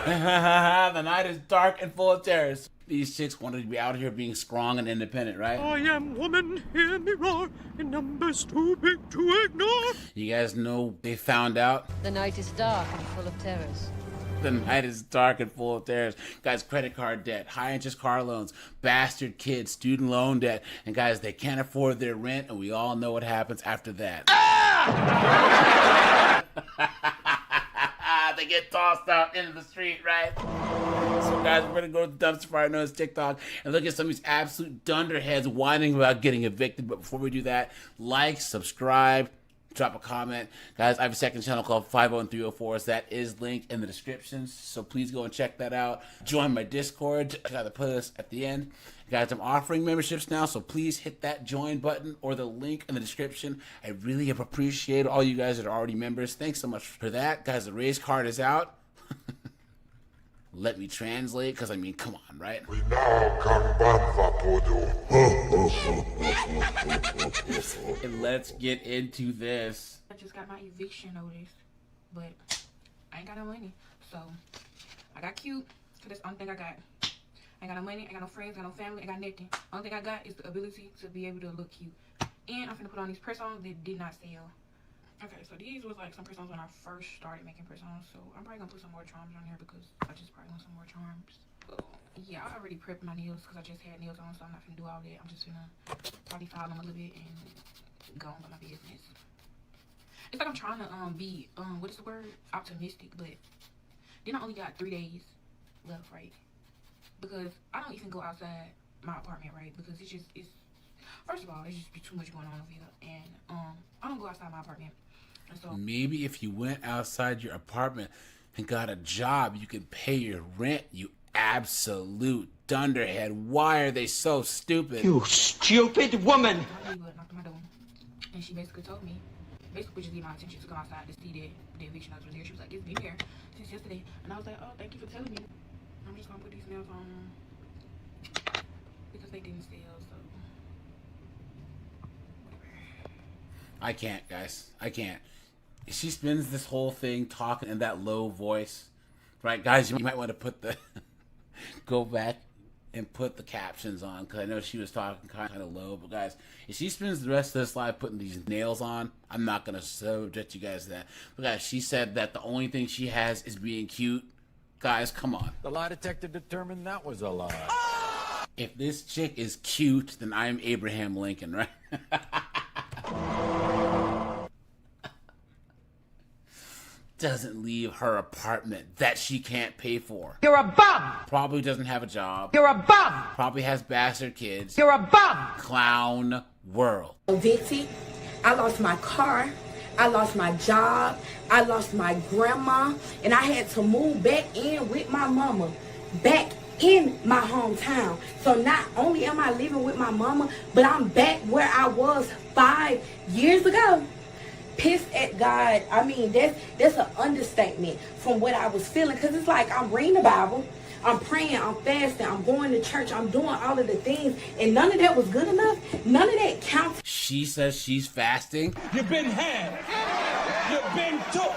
[SPEAKER 2] The night is dark and full of terrors. These chicks wanted to be out here being strong and independent, right?
[SPEAKER 17] I am woman, hear me roar, in numbers too big to ignore.
[SPEAKER 2] You guys know they found out?
[SPEAKER 13] The night is dark and full of terrors.
[SPEAKER 2] The night is dark and full of terrors. Guys, credit card debt, high interest car loans, bastard kids, student loan debt. And guys, they can't afford their rent, and we all know what happens after that. They get tossed out into the street, right? So guys, we're gonna go to the dumpster fire known as TikTok and look at some of these absolute dunderheads whining about getting evicted. But before we do that, like, subscribe, drop a comment. Guys, I have a second channel called 50304s. That is linked in the description, so please go and check that out. Join my Discord. I got to put this at the end. Guys, I'm offering memberships now, so please hit that join button or the link in the description. I really appreciate all you guys that are already members. Thanks so much for that. Guys, the race card is out. Let me translate, because I mean, come on, right?
[SPEAKER 8] We now can ban
[SPEAKER 2] And let's get into this.
[SPEAKER 9] I just got my eviction notice, but I ain't got no money. So I got cute, because that's the only thing I got. I ain't got no money, I ain't got no friends, I got no family, I got nothing. Only thing I got is the ability to be able to look cute. And I'm finna put on these press-ons that did not sell. Okay, so these was like some press-ons when I first started making press-ons. So I'm probably gonna put some more charms on here because I just probably want some more charms. Yeah, I already prepped my nails because I just had nails on, so I'm not finna do all that. I'm just finna probably file them a little bit and go on with my business. It's like I'm trying to be what is the word? Optimistic, but then I only got 3 days left, right? Because I don't even go outside my apartment, right? Because it's first of all, there's just too much going on over here, and I don't go outside my apartment. And so
[SPEAKER 2] maybe if you went outside your apartment and got a job, you could pay your rent. You absolute dunderhead! Why are they so stupid?
[SPEAKER 4] You stupid woman!
[SPEAKER 9] my neighbor knocked on my door, and she basically told me, just need my attention to go outside to see that the eviction notice was here. She was like, "It's been here since yesterday," and I was like, "Oh, thank you for telling me." I'm just gonna put these nails on because they didn't sell, so
[SPEAKER 2] I can't, guys. I can't. She spends this whole thing talking in that low voice, right? Guys, you might want to put the go back and put the captions on because I know she was talking kind of low. But guys, if she spends the rest of this live putting these nails on, I'm not gonna subject you guys to that. But guys, she said that the only thing she has is being cute. Guys, come on.
[SPEAKER 14] The lie detector determined that was a lie.
[SPEAKER 2] If this chick is cute, then I'm Abraham Lincoln, right? Doesn't leave her apartment that she can't pay for.
[SPEAKER 4] You're a bum!
[SPEAKER 2] Probably doesn't have a job.
[SPEAKER 4] You're a bum!
[SPEAKER 2] Probably has bastard kids.
[SPEAKER 4] You're a bum!
[SPEAKER 2] Clown world.
[SPEAKER 7] Evicted. I lost my car. I lost my job. I lost my grandma. And I had to move back in with my mama. Back in my hometown. So not only am I living with my mama, but I'm back where I was 5 years ago. Pissed at God. I mean, that's an understatement from what I was feeling. Because it's like I'm reading the Bible. I'm praying, I'm fasting, I'm going to church, I'm doing all of the things, and none of that was good enough. None of that counts.
[SPEAKER 2] She says she's fasting.
[SPEAKER 8] You've been had. You've been took.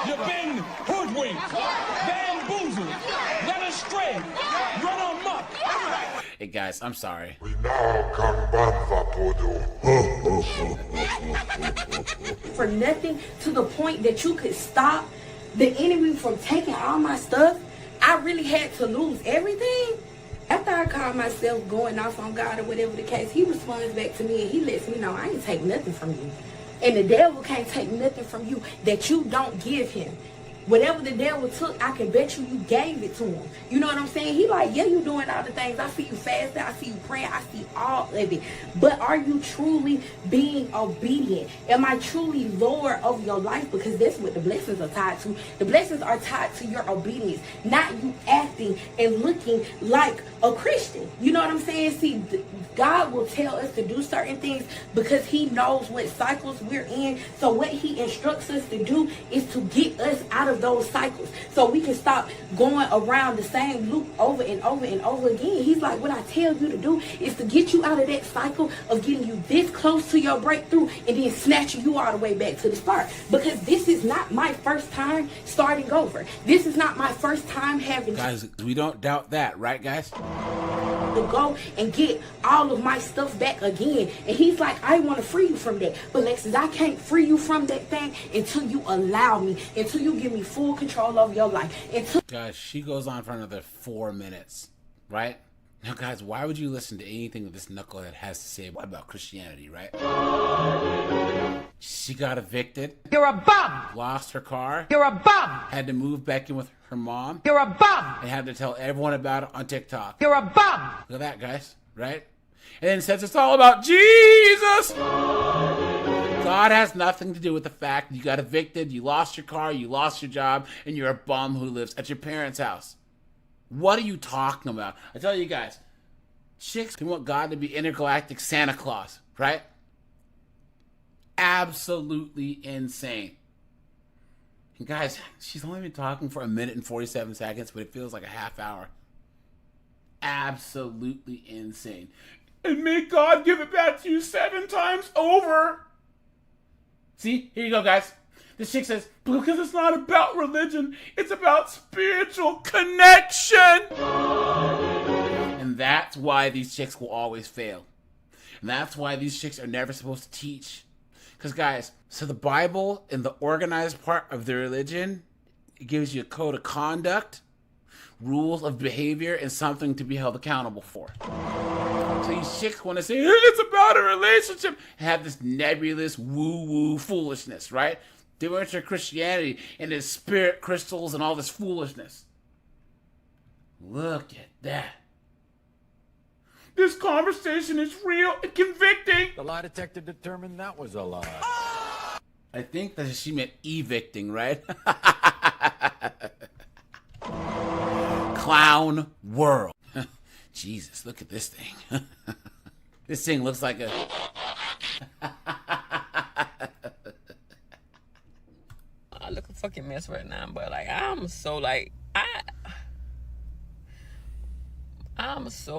[SPEAKER 8] You've been hoodwinked. Bamboozled. Led astray. Run amok.
[SPEAKER 2] Hey guys, I'm sorry.
[SPEAKER 8] We now can ban
[SPEAKER 7] For nothing, to the point that you could stop the enemy from taking all my stuff. I really had to lose everything. After I called myself going off on God or whatever the case, he responds back to me and he lets me know I ain't take nothing from you. And the devil can't take nothing from you that you don't give him. Whatever the devil took, I can bet you gave it to him. You know what I'm saying? He like, yeah, you doing all the things. I see you fasting. I see you praying. I see all of it. But are you truly being obedient? Am I truly Lord of your life? Because that's what the blessings are tied to. The blessings are tied to your obedience, not you acting and looking like a Christian. You know what I'm saying? See, God will tell us to do certain things because he knows what cycles we're in. So what he instructs us to do is to get us out of reverse those cycles so we can stop going around the same loop over and over and over again. He's like, what I tell you to do is to get you out of that cycle of getting you this close to your breakthrough and then snatching you all the way back to the start. Because this is not my first time starting over. This is not my first time having
[SPEAKER 2] Guys, we don't doubt that, right, guys?
[SPEAKER 7] to go and get all of my stuff back again. And he's like, I want to free you from that. But Lexus, I can't free you from that thing until you allow me, until you give me full control over your life.
[SPEAKER 2] Guys, she goes on for another 4 minutes, right? Now, guys, why would you listen to anything that this knucklehead has to say about Christianity, right? She got evicted.
[SPEAKER 6] You're a bum.
[SPEAKER 2] Lost her car.
[SPEAKER 6] You're a bum.
[SPEAKER 2] Had to move back in with her mom.
[SPEAKER 6] You're a bum.
[SPEAKER 2] And had to tell everyone about it on TikTok.
[SPEAKER 6] You're a bum.
[SPEAKER 2] Look at that, guys, right? And then says it's all about Jesus. God has nothing to do with the fact you got evicted, you lost your car, you lost your job, and you're a bum who lives at your parents' house. What are you talking about? I tell you guys, chicks can want God to be intergalactic Santa Claus, right? Absolutely insane. And guys, she's only been talking for 1 minute and 47 seconds, but it feels like a half hour. Absolutely insane. And may God give it back to you 7 times over. See, here you go, guys. This chick says, because it's not about religion, it's about spiritual connection. And that's why these chicks will always fail. And that's why these chicks are never supposed to teach. Because, guys, so the Bible and the organized part of the religion, it gives you a code of conduct, rules of behavior, and something to be held accountable for. So these chicks want to say, it's about a relationship, and have this nebulous woo-woo foolishness, right? They went to Christianity and there's spirit crystals and all this foolishness. Look at that. This conversation is real and convicting.
[SPEAKER 14] The lie detector determined that was a lie.
[SPEAKER 2] I think that she meant evicting, right? Clown world. Jesus, look at this thing. This thing looks like a...
[SPEAKER 6] I look a fucking mess right now, but like I'm so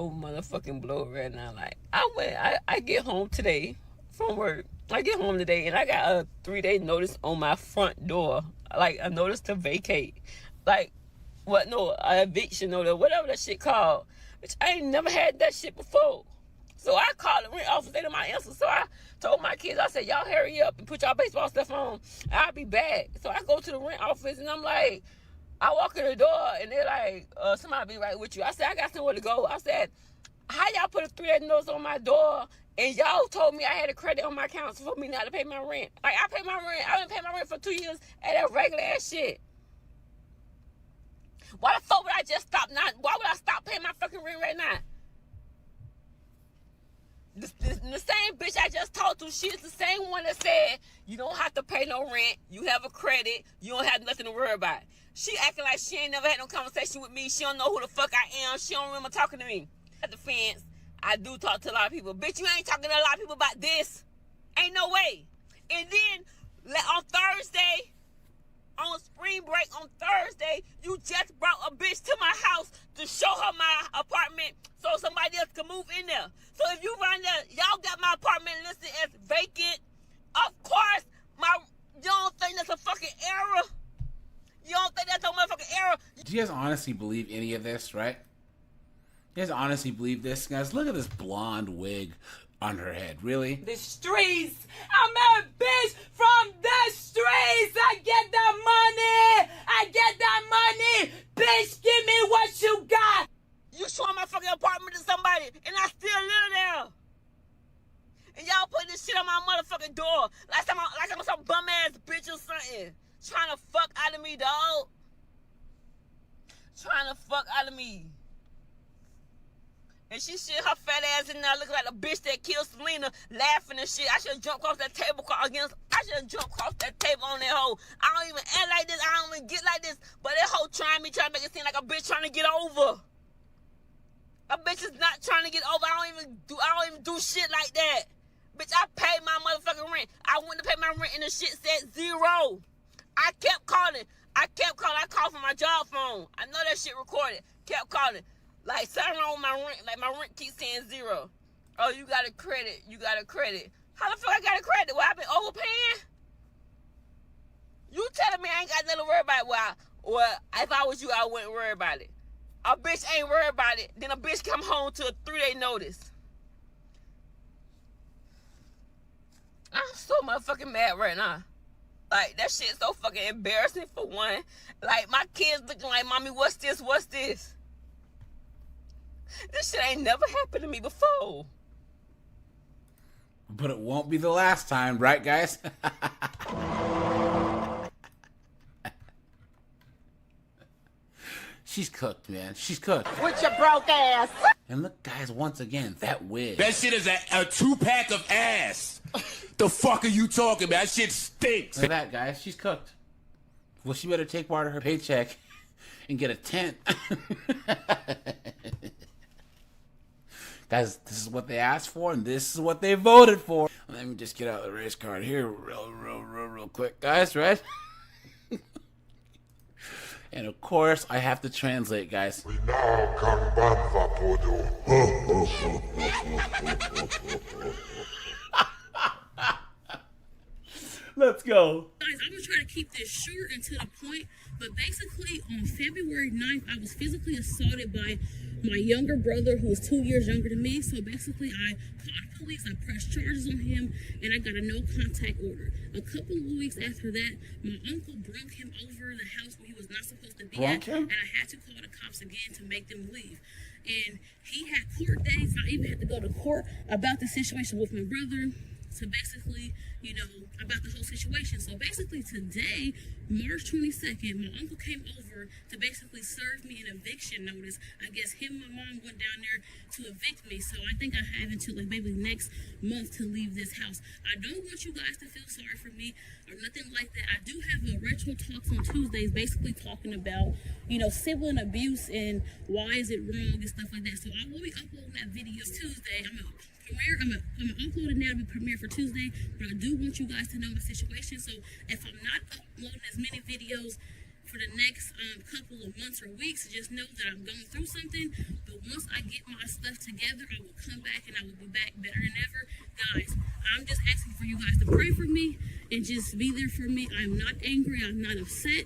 [SPEAKER 6] motherfucking blown right now. Like I get home today from work. I get home today and I got a 3-day notice on my front door. Like a notice to vacate. Like what? No, an eviction notice, whatever that shit called. Which I ain't never had that shit before. So I called the rent office, they didn't my answer. So I told my kids, I said, y'all hurry up and put y'all baseball stuff on. I'll be back. So I go to the rent office and I'm like, I walk in the door and they're like, somebody be right with you. I said, I got somewhere to go. I said, how y'all put a 3-day notice on my door and y'all told me I had a credit on my account for me not to pay my rent? Like I pay my rent. I didn't pay my rent for 2 years at that regular ass shit. Why the fuck would I just stop now? Why would I stop paying my fucking rent right now? The same bitch I just talked to, she's the same one that said, you don't have to pay no rent, you have a credit, you don't have nothing to worry about. She acting like she ain't never had no conversation with me, she don't know who the fuck I am, she don't remember talking to me. At the fence, I do talk to a lot of people. Bitch, you ain't talking to a lot of people about this. Ain't no way. And then, on Thursday, on spring break on Thursday, you just brought a bitch to my house to show her my apartment so somebody else can move in there. So if you run there, y'all got my apartment listed as vacant. Of course, you don't think that's a fucking error? You don't think that's a motherfucking error?
[SPEAKER 2] Do you guys honestly believe any of this, right? You guys honestly believe this? Guys, look at this blonde wig on her head. Really?
[SPEAKER 6] The streets. I'm a bitch from the streets. I get that money. I get that money. Bitch, give me what you got. You showing my fucking apartment to somebody and I still live there. And y'all put this shit on my motherfucking door. Like I'm some bum ass bitch or something. Trying to fuck out of me, dog. Trying to fuck out of me. And she shit her fat ass in there looking like a bitch that killed Selena, laughing and shit. I should have jumped across that table I should have jumped across that table on that hoe. I don't even act like this. I don't even get like this. But that hoe trying to make it seem like a bitch trying to get over. A bitch is not trying to get over. I don't even do shit like that. Bitch, I paid my motherfucking rent. I went to pay my rent and the shit said 0. I kept calling. I kept calling. I called from my job phone. I know that shit recorded. Kept calling. Like, something wrong with my rent. Like, my rent keeps saying 0. Oh, you got a credit. You got a credit. How the fuck I got a credit? Well, I've been overpaying? You telling me I ain't got nothing to worry about? Well, if I was you, I wouldn't worry about it. A bitch ain't worried about it. Then a bitch come home to a 3-day notice. I'm so motherfucking mad right now. Like, that shit's so fucking embarrassing for one. Like, my kids looking like, mommy, what's this? What's this? This shit ain't never happened to me before.
[SPEAKER 2] But it won't be the last time, right, guys? She's cooked, man. She's cooked.
[SPEAKER 4] With your broke ass.
[SPEAKER 2] And look, guys, once again, that wig.
[SPEAKER 10] That shit is a 2-pack of ass. The fuck are you talking about? That shit stinks.
[SPEAKER 2] Look at that, guys. She's cooked. Well, she better take part of her paycheck and get a tent. Guys, this is what they asked for, and this is what they voted for. Let me just get out the race card here real quick, guys, right? And of course, I have to translate, guys. Let's go.
[SPEAKER 7] Guys, I'm gonna try to keep this short and to the point, but basically on February 9th, I was physically assaulted by my younger brother who was 2 years younger than me. So basically I called the police, I pressed charges on him, and I got a no contact order. A couple of weeks after that, my uncle broke him over the house where he was not supposed to be at, and I had to call the cops again to make them leave. And he had court dates. I even had to go to court about the situation with my brother. So basically, you know, about the whole situation. So basically today, March 22nd, my uncle came over to basically serve me an eviction notice. I guess him and my mom went down there to evict me. So I think I have until like maybe next month to leave this house. I don't want you guys to feel sorry for me or nothing like that. I do have a retro talks on Tuesdays basically talking about, you know, sibling abuse and why is it wrong and stuff like that. So I will be uploading that video Tuesday. I'm gonna upload it now to be premiere for Tuesday, but I do want you guys to know the situation. So if I'm not uploading as many videos for the next couple of months or weeks, just know that I'm going through something. But once I get my stuff together, I will come back and I will be back better than ever. Guys, I'm just asking for you guys to pray for me and just be there for me. I'm not angry. I'm not upset.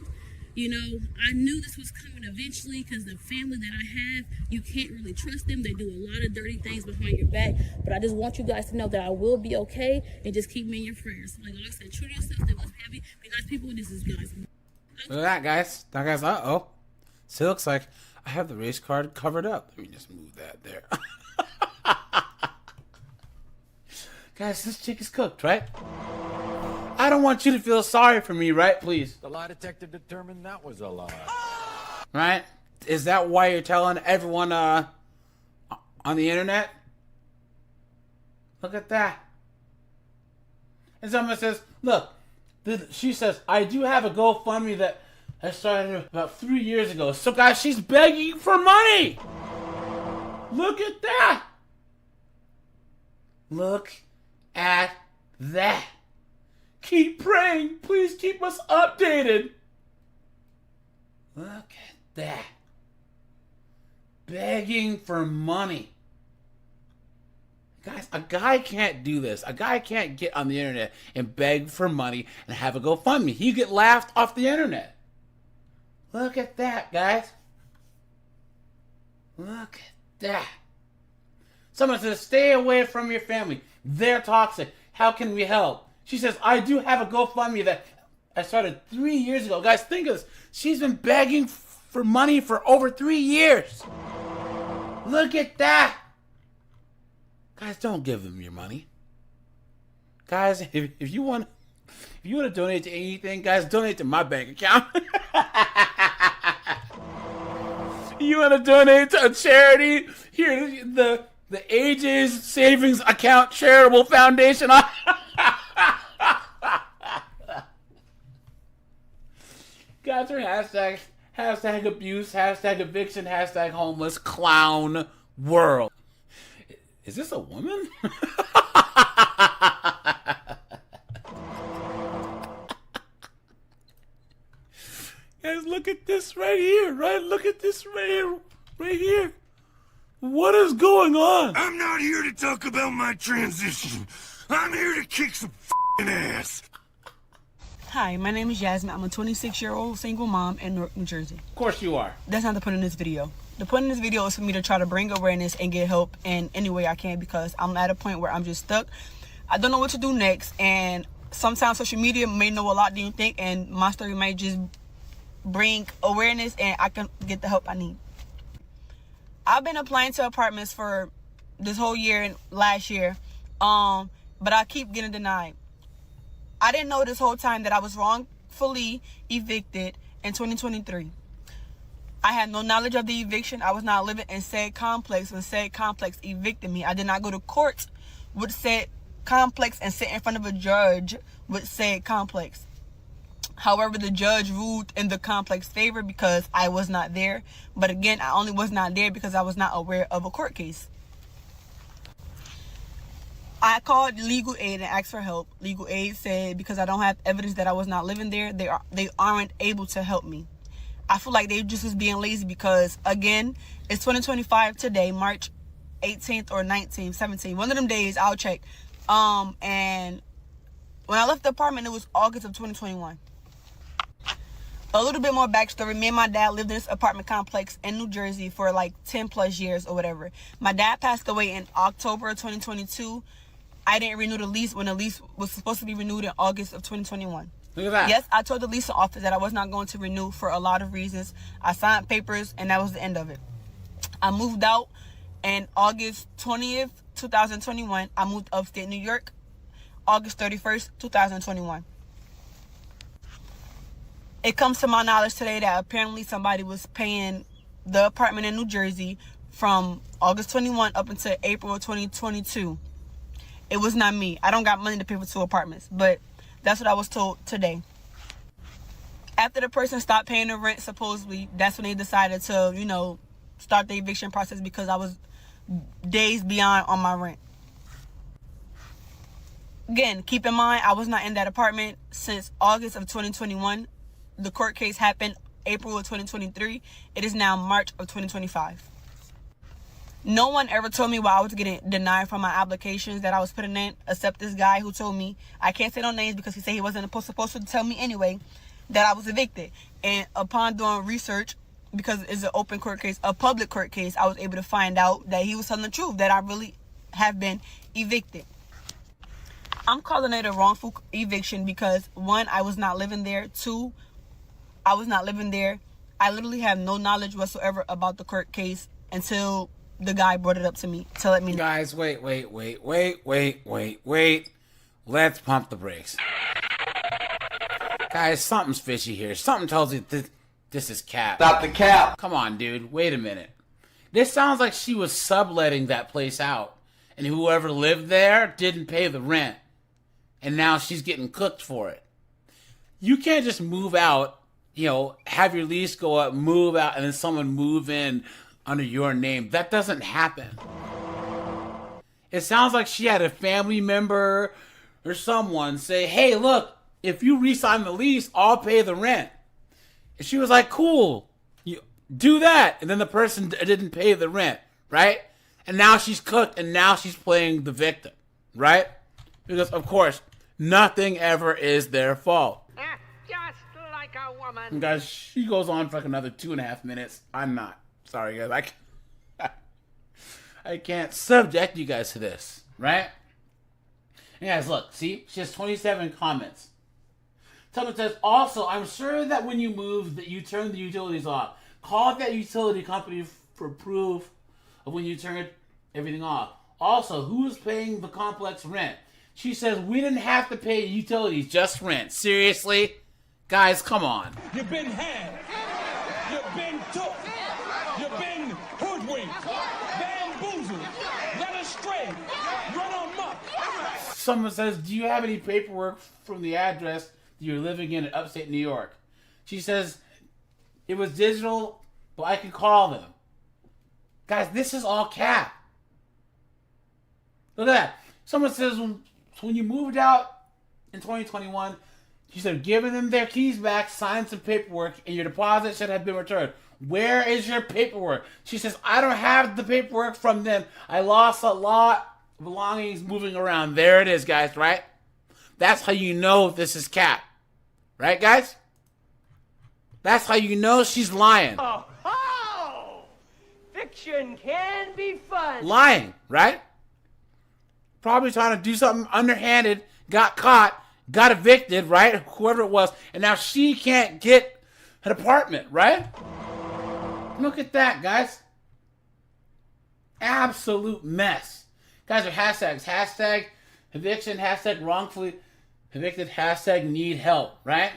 [SPEAKER 7] You know, I knew this was coming eventually because the family that I have, you can't really trust them. They do a lot of dirty things behind your back. But I just want you guys to know that I will be okay and just keep me in your prayers. Like I said, true to yourself, stay happy, be nice people, and this is guys.
[SPEAKER 2] Look at that, guys. That guy's, uh-oh. So it looks like I have the race card covered up. Let me just move that there. Guys, this chick is cooked, right? I don't want you to feel sorry for me, right? Please.
[SPEAKER 14] The lie detector determined that was a lie.
[SPEAKER 2] Right? Is that why you're telling everyone on the internet? Look at that. And someone says, look, she says, I do have a GoFundMe that I started about 3 years ago. So guys, she's begging for money. Look at that. Look at that. Keep praying. Please keep us updated. Look at that. Begging for money. Guys, a guy can't do this. A guy can't get on the internet and beg for money and have a GoFundMe. He get laughed off the internet. Look at that, guys. Look at that. Someone says, stay away from your family. They're toxic. How can we help? She says, I do have a GoFundMe that I started 3 years ago. Guys, think of this. She's been begging for money for over 3 years. Look at that. Guys, don't give them your money. Guys, if you want to donate to anything, guys, donate to my bank account. You want to donate to a charity? Here, the Ages Savings Account Charitable Foundation. Guys, are hashtag abuse, hashtag eviction, hashtag homeless, clown world. Is this a woman? here, right? Look at this right here. What is going on?
[SPEAKER 8] I'm not here to talk about my transition. I'm here to kick some f***ing ass.
[SPEAKER 7] Hi, my name is Jasmine. I'm a 26-year-old single mom in Newark, New Jersey.
[SPEAKER 2] Of course you are.
[SPEAKER 7] That's not the point of this video. The point of this video is for me to try to bring awareness and get help in any way I can, because I'm at a point where I'm just stuck. I don't know what to do next, and sometimes social media may know a lot than you think, and my story might just bring awareness and I can get the help I need. I've been applying to apartments for this whole year and last year, but I keep getting denied. I didn't know this whole time that I was wrongfully evicted in 2023. I had no knowledge of the eviction. I was not living in said complex when said complex evicted me. I did not go to court with said complex and sit in front of a judge with said complex. However, the judge ruled in the complex favor because I was not there. But again, I only was not there because I was not aware of a court case. I called legal aid and asked for help. Legal aid said because I don't have evidence that I was not living there, they aren't able to help me. I feel like they just was being lazy because, again, it's 2025 today, March 18th or 19th, 17th. One of them days, I'll check. And when I left the apartment, it was August of 2021. A little bit more backstory. Me and my dad lived in this apartment complex in New Jersey for like 10 plus years or whatever. My dad passed away in October of 2022. I didn't renew the lease when the lease was supposed to be renewed in August of 2021.
[SPEAKER 2] Look at that.
[SPEAKER 7] Yes, I told the leasing office that I was not going to renew for a lot of reasons. I signed papers and that was the end of it. I moved out in August 20th, 2021. I moved upstate New York, August 31st, 2021. It comes to my knowledge today that apparently somebody was paying the apartment in New Jersey from August 21 up until April 2022. It was not me. I don't got money to pay for 2 apartments, but that's what I was told today. After the person stopped paying the rent, supposedly, that's when they decided to, start the eviction process because I was days beyond on my rent. Again, keep in mind, I was not in that apartment since August of 2021. The court case happened April of 2023. It is now March of 2025. No one ever told me why I was getting denied from my applications that I was putting in, except this guy who told me, I can't say no names because he said he wasn't supposed to tell me anyway, that I was evicted. And upon doing research, because it's an open court case, a public court case, I was able to find out that he was telling the truth, that I really have been evicted. I'm calling it a wrongful eviction because 1, I was not living there. 2, I was not living there. I literally have no knowledge whatsoever about the court case until the guy brought it up to me to let me know.
[SPEAKER 2] Guys, wait. Let's pump the brakes. Guys, something's fishy here. Something tells you this is cap.
[SPEAKER 4] Stop the cap.
[SPEAKER 2] Come on, dude. Wait a minute. This sounds like she was subletting that place out, and whoever lived there didn't pay the rent, and now she's getting cooked for it. You can't just move out, have your lease go up, move out, and then someone move in under your name. That doesn't happen. It sounds like she had a family member or someone say, hey, look, if you re-sign the lease, I'll pay the rent. And she was like, cool, you do that. And then the person didn't pay the rent, right? And now she's cooked, and now she's playing the victim, right? Because, of course, nothing ever is their fault.
[SPEAKER 11] Just like a woman.
[SPEAKER 2] And guys, she goes on for like another 2.5 minutes. I'm not. Sorry, guys. I can't subject you guys to this, right? And guys, look. See? She has 27 comments. Someone says, also, I'm sure that when you move, that you turn the utilities off. Call that utility company for proof of when you turn everything off. Also, who is paying the complex rent? She says, we didn't have to pay utilities, just rent. Seriously? Guys, come on.
[SPEAKER 8] You've been had. You've been took. You've been hoodwinked. Bamboozled. Led astray. Run amok.
[SPEAKER 2] Someone says, do you have any paperwork from the address that you're living in upstate New York? She says, it was digital, but I can call them. Guys, this is all cap. Look at that. Someone says, when you moved out in 2021, she said, giving them their keys back, signed some paperwork, and your deposit should have been returned. Where is your paperwork? She says, I don't have the paperwork from them. I lost a lot of belongings moving around. There it is, guys, right? That's how you know this is cap. Right, guys? That's how you know she's lying.
[SPEAKER 11] Oh, ho! Fiction can be fun.
[SPEAKER 2] Lying, right? Probably trying to do something underhanded, got caught, got evicted, right? Whoever it was, and now she can't get an apartment, right? Look at that, guys. Absolute mess. Guys are hashtags. Hashtag eviction, hashtag wrongfully evicted, hashtag need help, right?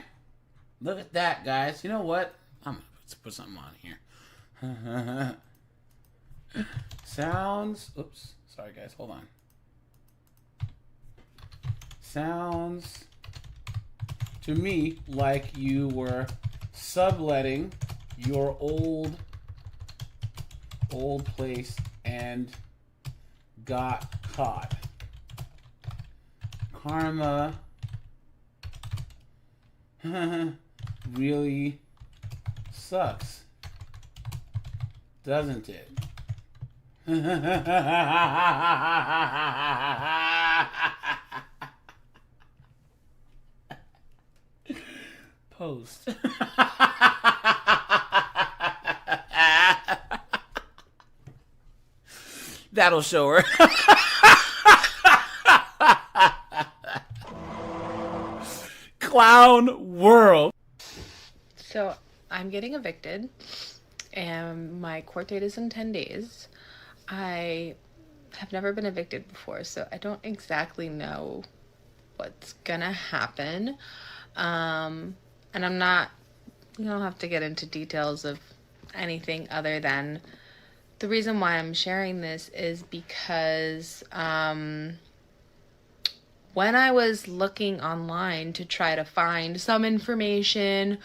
[SPEAKER 2] Look at that, guys. You know what? I'm going to put something on here. Sounds. Oops. Sorry, guys. Hold on. Sounds to me like you were subletting your old place and got caught. Karma really sucks, doesn't it? Post. That'll show her. Clown world.
[SPEAKER 9] So I'm getting evicted and my court date is in 10 days. I have never been evicted before, so I don't exactly know what's gonna happen. And I'm not, you don't have to get into details of anything other than the reason why I'm sharing this is because when I was looking online to try to find some information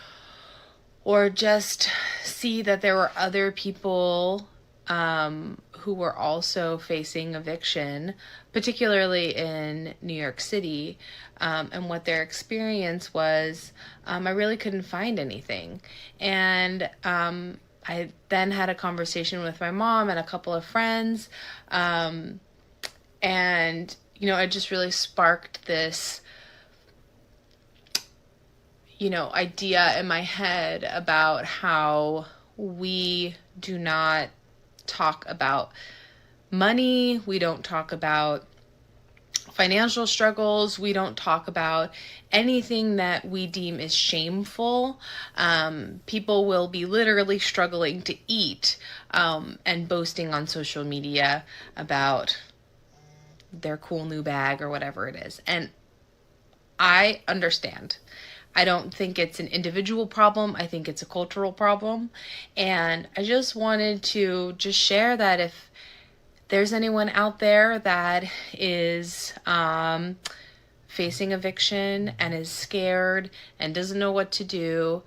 [SPEAKER 9] or just see that there were other people who were also facing eviction, particularly in New York City, and what their experience was, I really couldn't find anything. And I then had a conversation with my mom and a couple of friends, and, you know, it just really sparked this, you know, idea in my head about how we do not talk about money, we don't talk about financial struggles, we don't talk about anything that we deem is shameful. People will be literally struggling to eat and boasting on social media about their cool new bag or whatever it is. And I understand. I don't think it's an individual problem. I think it's a cultural problem. And I just wanted to just share that if there's anyone out there that is facing eviction and is scared and doesn't know what to do,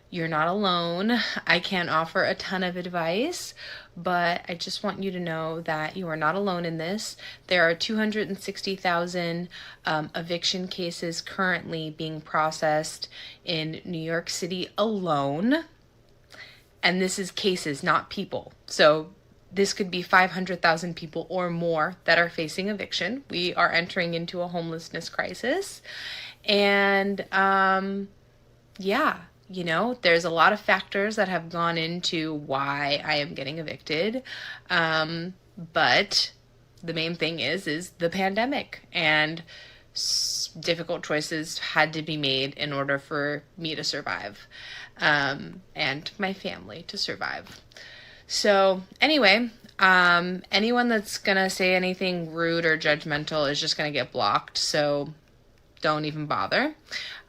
[SPEAKER 9] you're not alone. I can't offer a ton of advice, but I just want you to know that you are not alone in this. There are 260,000 eviction cases currently being processed in New York City alone. And this is cases, not people. So this could be 500,000 people or more that are facing eviction. We are entering into a homelessness crisis. And yeah, you know, there's a lot of factors that have gone into why I am getting evicted. But the main thing is the pandemic, and difficult choices had to be made in order for me to survive, and my family to survive. So anyway, anyone that's gonna say anything rude or judgmental is just gonna get blocked, so don't even bother.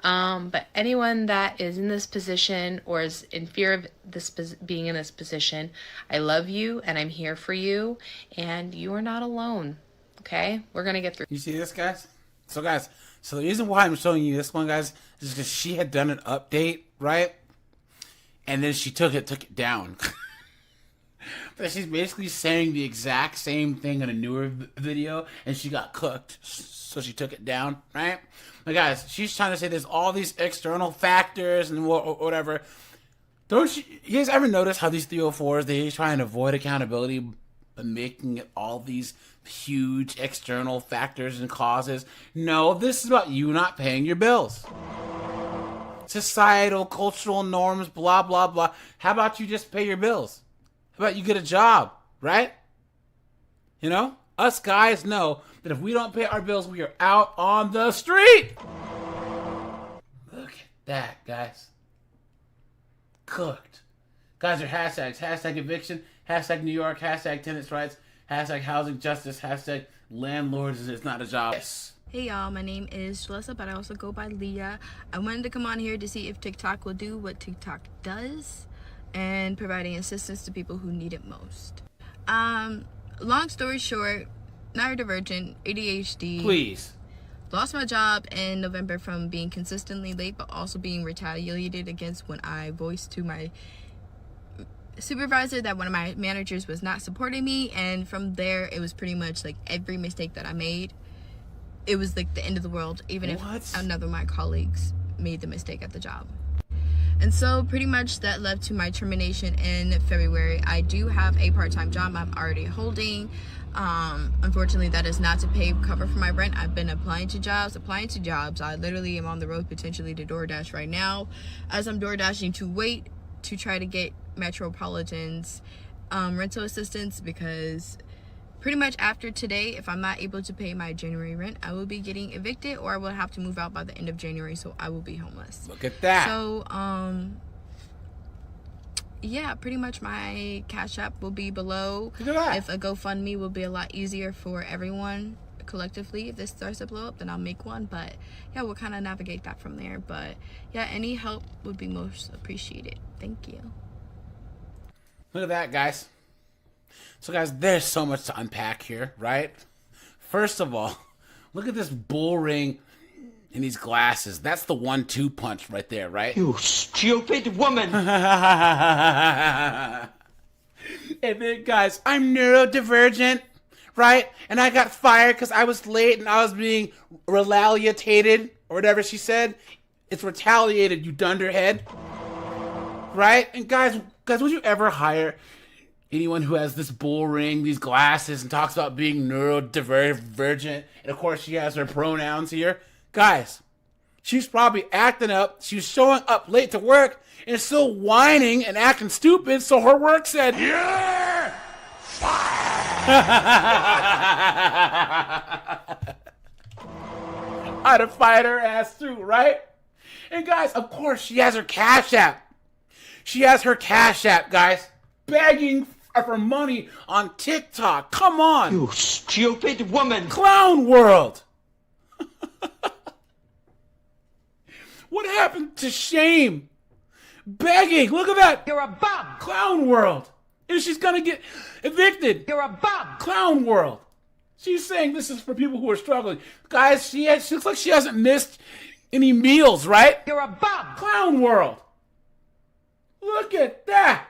[SPEAKER 9] But anyone that is in this position or is in fear of this being in this position, I love you and I'm here for you, and you are not alone. Okay? We're gonna get through.
[SPEAKER 2] You see this, guys? So guys, the reason why I'm showing you this one, guys, is because she had done an update, right? And then she took it down. But she's basically saying the exact same thing in a newer video, and she got cooked, so she took it down, right? But guys, she's trying to say there's all these external factors and whatever. You guys ever notice how these 304s, they try and avoid accountability by making it all these huge external factors and causes? No, this is about you not paying your bills. Societal, cultural norms, blah, blah, blah. How about you just pay your bills? How about you get a job, right? You know? Us guys know that if we don't pay our bills, we are out on the street. Look at that, guys. Cooked. Guys are hashtags. Hashtag eviction. Hashtag New York. Hashtag tenants' rights. Hashtag housing justice. Hashtag landlords is not a job. Yes.
[SPEAKER 12] Hey y'all, my name is Jalissa, but I also go by Leah. I wanted to come on here to see if TikTok will do what TikTok does and providing assistance to people who need it most. Long story short, neurodivergent, ADHD.
[SPEAKER 2] Please.
[SPEAKER 12] Lost my job in November from being consistently late, but also being retaliated against when I voiced to my supervisor that one of my managers was not supporting me. And from there, it was pretty much like every mistake that I made, it was like the end of the world, even if another of my colleagues made the mistake at the job. And so pretty much that led to my termination in February. I do have a part-time job I'm already holding. Unfortunately, that is not to pay cover for my rent. I've been applying to jobs. I literally am on the road potentially to DoorDash right now, as I'm DoorDashing to wait to try to get Metropolitan's rental assistance, because pretty much after today, if I'm not able to pay my January rent, I will be getting evicted, or I will have to move out by the end of January, so I will be homeless.
[SPEAKER 2] Look at that.
[SPEAKER 12] So, yeah, pretty much my Cash App will be below.
[SPEAKER 2] Look at that.
[SPEAKER 12] If a GoFundMe will be a lot easier for everyone collectively. If this starts to blow up, then I'll make one. But yeah, we'll kind of navigate that from there. But yeah, any help would be most appreciated. Thank you.
[SPEAKER 2] Look at that, guys. So guys, there's so much to unpack here, right? First of all, look at this bull ring and these glasses. That's the 1-2 punch right there, right?
[SPEAKER 4] You stupid woman!
[SPEAKER 2] And then guys, I'm neurodivergent, right? And I got fired because I was late and I was being retaliated, or whatever she said. It's retaliated, you dunderhead. Right? And guys, would you ever hire anyone who has this bull ring, these glasses, and talks about being neurodivergent? And of course, she has her pronouns here. Guys, she's probably acting up. She was showing up late to work and still whining and acting stupid. So her work said, "You're fired." I'd have fired her ass too, right? And guys, of course, she has her Cash App. She has her Cash App, guys, begging for money on TikTok. Come on.
[SPEAKER 4] You stupid woman.
[SPEAKER 2] Clown world. What happened to shame? Begging. Look at that.
[SPEAKER 11] You're a bum.
[SPEAKER 2] Clown world. And she's going to get evicted.
[SPEAKER 11] You're a bum.
[SPEAKER 2] Clown world. She's saying this is for people who are struggling. Guys, she looks like she hasn't missed any meals, right?
[SPEAKER 11] You're a bum.
[SPEAKER 2] Clown world. Look at that.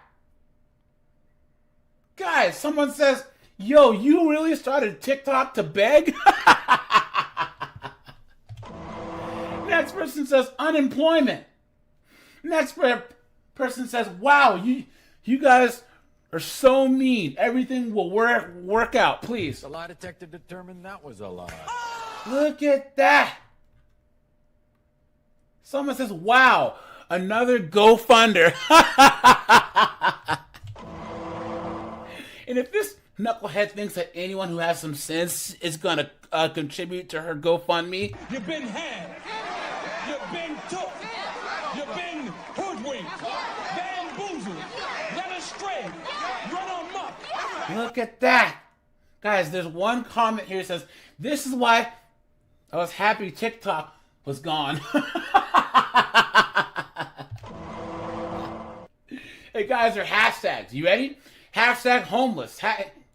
[SPEAKER 2] Guys, someone says, yo, you really started TikTok to beg? Next person says unemployment. Next person says, wow, you guys are so mean. Everything will work out, please.
[SPEAKER 14] The lie detector determined that was a lie.
[SPEAKER 2] Look at that. Someone says, wow, another GoFunder. And if this knucklehead thinks that anyone who has some sense is going to contribute to her GoFundMe,
[SPEAKER 8] You've been had. You've been took. You've been hoodwinked. Bamboozled. Led astray. Run amok.
[SPEAKER 2] look at that. Guys, there's one comment here that says, this is why I was happy TikTok was gone. Hey guys, there are hashtags. You ready? Hashtag homeless.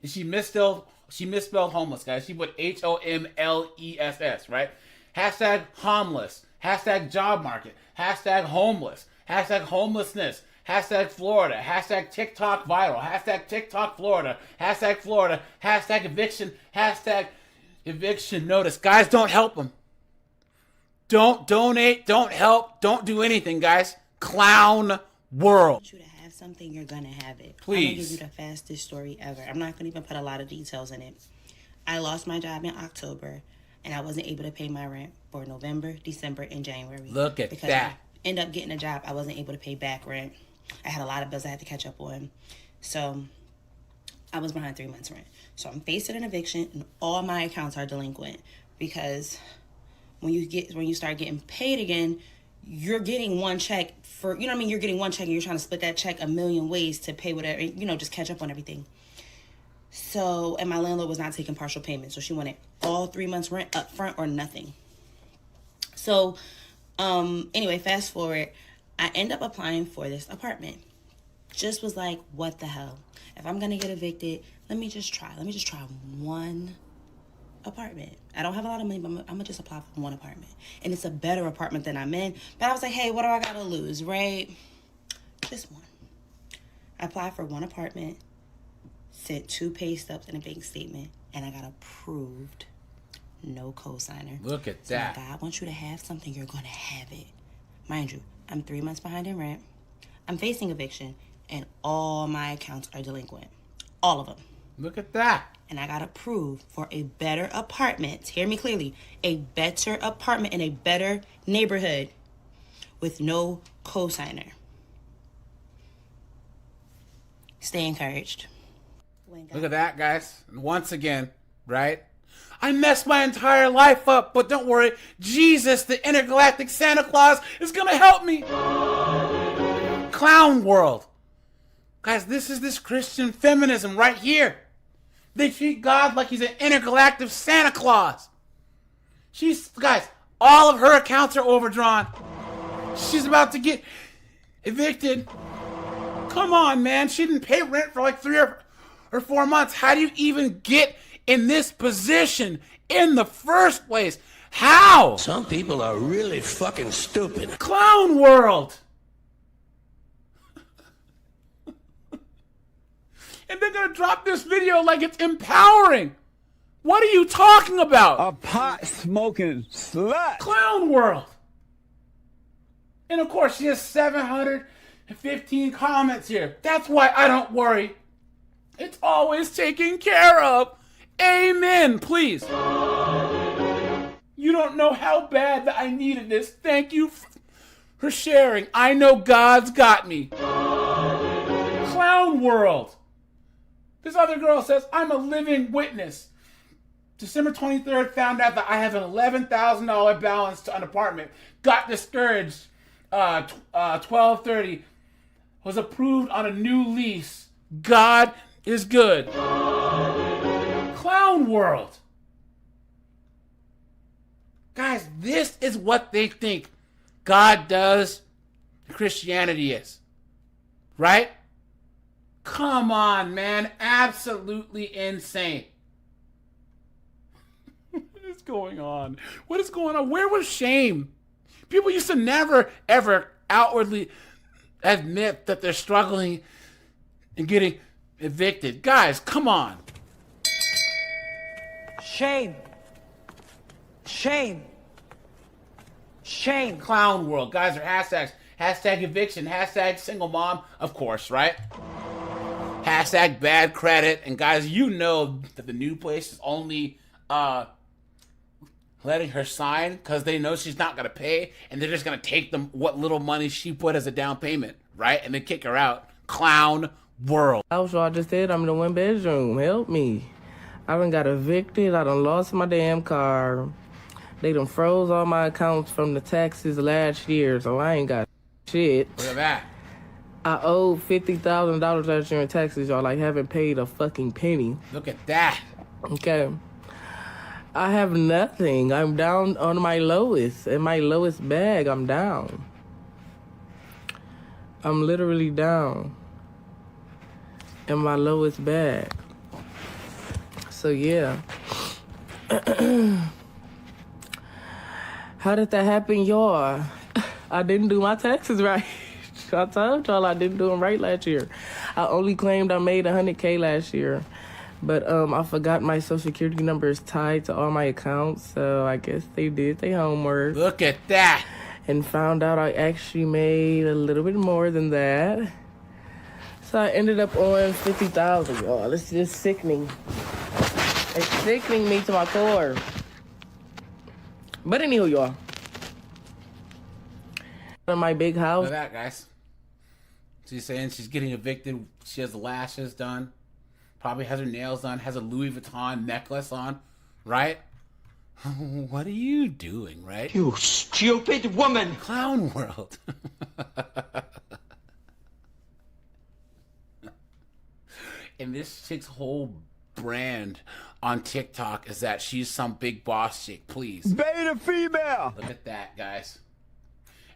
[SPEAKER 2] She misspelled homeless, guys. She put HOMLESS, right? Hashtag homeless. Hashtag job market. Hashtag homeless. Hashtag homelessness. Hashtag Florida. Hashtag TikTok viral. Hashtag TikTok Florida. Hashtag Florida. Hashtag eviction. Hashtag eviction notice. Guys, don't help them. Don't donate. Don't help. Don't do anything, guys. Clown world.
[SPEAKER 15] You to have something, you're gonna have it.
[SPEAKER 2] Please.
[SPEAKER 15] I'm gonna give you the fastest story ever. I'm not gonna even put a lot of details in it. I lost my job in October, and I wasn't able to pay my rent for November, December, and January.
[SPEAKER 2] Look at
[SPEAKER 15] because
[SPEAKER 2] that.
[SPEAKER 15] I ended up getting a job. I wasn't able to pay back rent. I had a lot of bills I had to catch up on. So I was behind 3 months rent. So I'm facing an eviction, and all my accounts are delinquent because when you start getting paid again, you're getting one check for, you know what I mean? You're getting one check and you're trying to split that check a million ways to pay whatever, you know, just catch up on everything. So, and my landlord was not taking partial payments. So she wanted all 3 months rent up front or nothing. So, anyway, fast forward, I end up applying for this apartment. Just was like, what the hell? If I'm going to get evicted, let me just try one apartment. I don't have a lot of money, but I'm gonna just apply for one apartment, and it's a better apartment than I'm in. But I was like, hey, what do I gotta lose, right? Just one. I applied for one apartment, sent 2 pay stubs and a bank statement, and I got approved. No cosigner.
[SPEAKER 2] Look at
[SPEAKER 15] So
[SPEAKER 2] that.
[SPEAKER 15] God wants you to have something, you're gonna have it. Mind you, I'm 3 months behind in rent. I'm facing eviction, and all my accounts are delinquent. All of them.
[SPEAKER 2] Look at that.
[SPEAKER 15] And I got approved for a better apartment. Hear me clearly. A better apartment in a better neighborhood with no cosigner. Stay encouraged.
[SPEAKER 2] Look at that, guys. Once again, right? I messed my entire life up, but don't worry. Jesus, the intergalactic Santa Claus, is going to help me. Clown world. Guys, this is this Christian feminism right here. They treat God like he's an intergalactic Santa Claus. Guys, all of her accounts are overdrawn. She's about to get evicted. Come on, man. She didn't pay rent for like 3 or 4 months. How do you even get in this position in the first place? How?
[SPEAKER 22] Some people are really fucking stupid.
[SPEAKER 2] Clown world. And they're gonna drop this video like it's empowering. What are you talking about?
[SPEAKER 23] A pot smoking slut.
[SPEAKER 2] Clown world. And of course, she has 715 comments here. That's why I don't worry. It's always taken care of. Amen, please. You don't know how bad that I needed this. Thank you for sharing. I know God's got me. Clown world. This other girl says, I'm a living witness. December 23rd, found out that I have an $11,000 balance to an apartment. Got discouraged. 12:30. Was approved on a new lease. God is good. Clown world. Guys, this is what they think God does, Christianity is. Right? Come on, man. Absolutely insane. What is going on? What is going on? Where was shame? People used to never, ever outwardly admit that they're struggling and getting evicted. Guys, come on.
[SPEAKER 11] Shame. Shame. Shame.
[SPEAKER 2] Clown world. Guys are hashtags. Hashtag eviction. Hashtag single mom. Of course, right? Hashtag bad credit. And guys, you know that the new place is only letting her sign because they know she's not going to pay. And they're just going to take them what little money she put as a down payment, right? And then kick her out. Clown world.
[SPEAKER 16] That's what I just said. I'm in the 1 bedroom. Help me. I done got evicted. I done lost my damn car. They done froze all my accounts from the taxes last year, so I ain't got shit.
[SPEAKER 2] Look at that.
[SPEAKER 16] I owe $50,000 last year in taxes, y'all. I haven't paid a fucking penny.
[SPEAKER 2] Look at that.
[SPEAKER 16] Okay. I have nothing. I'm down on my lowest. In my lowest bag, I'm down. I'm literally down in my lowest bag. So, yeah. How did that happen, y'all? I didn't do my taxes right. I told y'all I didn't do them right last year. I only claimed I made $100K last year. But I forgot my social security number is tied to all my accounts. So I guess they did their homework.
[SPEAKER 2] Look at that.
[SPEAKER 18] and found out I actually made a little bit more than that. So I ended up on $50,000, y'all. This is just sickening. It's sickening me to my core. But anywho, y'all. In my big house.
[SPEAKER 2] Look at that, guys. She's saying she's getting evicted. She has the lashes done. Probably has her nails done. Has a Louis Vuitton necklace on. Right? What are you doing, right?
[SPEAKER 4] You stupid woman!
[SPEAKER 2] Clown world. And this chick's whole brand on TikTok is that she's some big boss chick. Please.
[SPEAKER 23] Beta female!
[SPEAKER 2] Look at that, guys.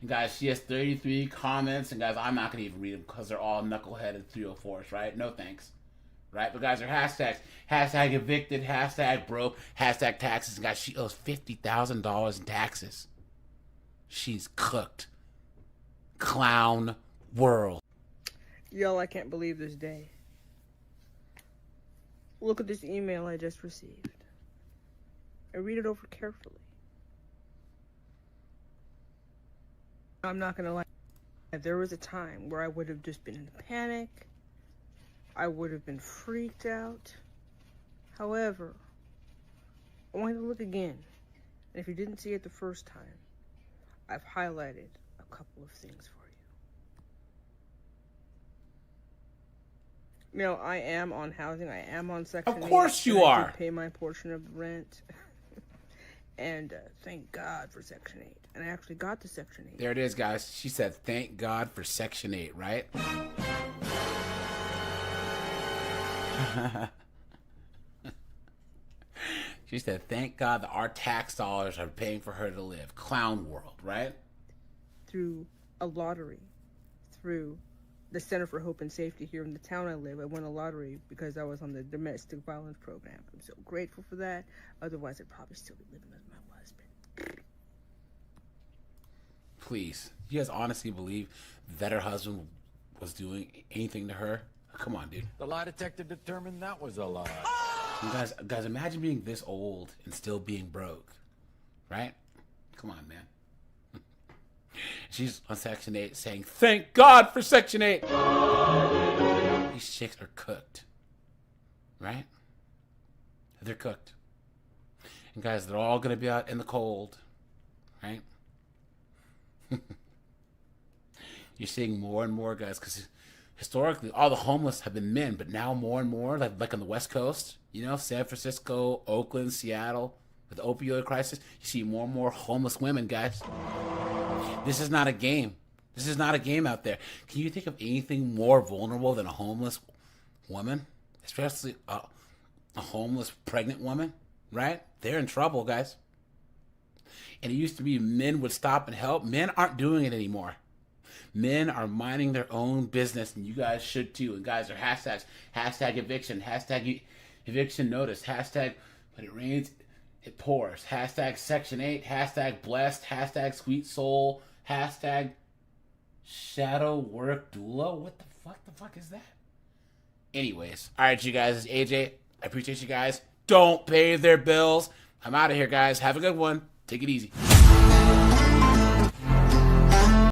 [SPEAKER 2] And guys, she has 33 comments. And guys, I'm not going to even read them because they're all knuckleheaded 304s, right? No thanks. Right? But guys, her hashtags. Hashtag evicted. Hashtag broke. Hashtag taxes. And guys, she owes $50,000 in taxes. She's cooked. Clown world.
[SPEAKER 19] Y'all, I can't believe this day. Look at this email I just received. I read it over carefully. I'm not gonna lie. There was a time where I would have just been in panic. I would have been freaked out. However, I want you to look again. And if you didn't see it the first time, I've highlighted a couple of things for you. You know, I am on housing. I am on Section 8.
[SPEAKER 2] Of course you are.
[SPEAKER 19] I pay my portion of the rent. And thank God for Section 8. And I actually got to Section 8.
[SPEAKER 2] There it is, guys. She said, thank God for Section 8, right? She said, thank God that our tax dollars are paying for her to live. Clown world, right?
[SPEAKER 19] Through a lottery. Through the Center for Hope and Safety here in the town I live. I won a lottery because I was on the domestic violence program. I'm so grateful for that. Otherwise, I'd probably still be living with my husband.
[SPEAKER 2] Please. You guys honestly believe that her husband was doing anything to her? Come on, dude.
[SPEAKER 14] The lie detector determined that was a lie.
[SPEAKER 2] You guys, imagine being this old and still being broke, right? Come on, man. She's on Section 8 saying, thank God for Section 8. These chicks are cooked, right? They're cooked. And guys, they're all going to be out in the cold, right? You're seeing more and more, guys, because historically, all the homeless have been men, but now more and more, like on the West Coast, you know, San Francisco, Oakland, Seattle, with the opioid crisis, you see more and more homeless women, guys. This is not a game. This is not a game out there. Can you think of anything more vulnerable than a homeless woman? Especially a homeless pregnant woman, right? They're in trouble, guys. And it used to be men would stop and help. Men aren't doing it anymore. Men are minding their own business, and you guys should too. And guys, are hashtags. Hashtag eviction. Hashtag eviction notice. Hashtag when it rains, it pours. Hashtag Section 8. Hashtag blessed. Hashtag sweet soul. Hashtag shadow work doula. What the fuck is that? Anyways. All right, you guys. It's AJ. I appreciate you guys. Don't pay their bills. I'm out of here, guys. Have a good one. Take it easy.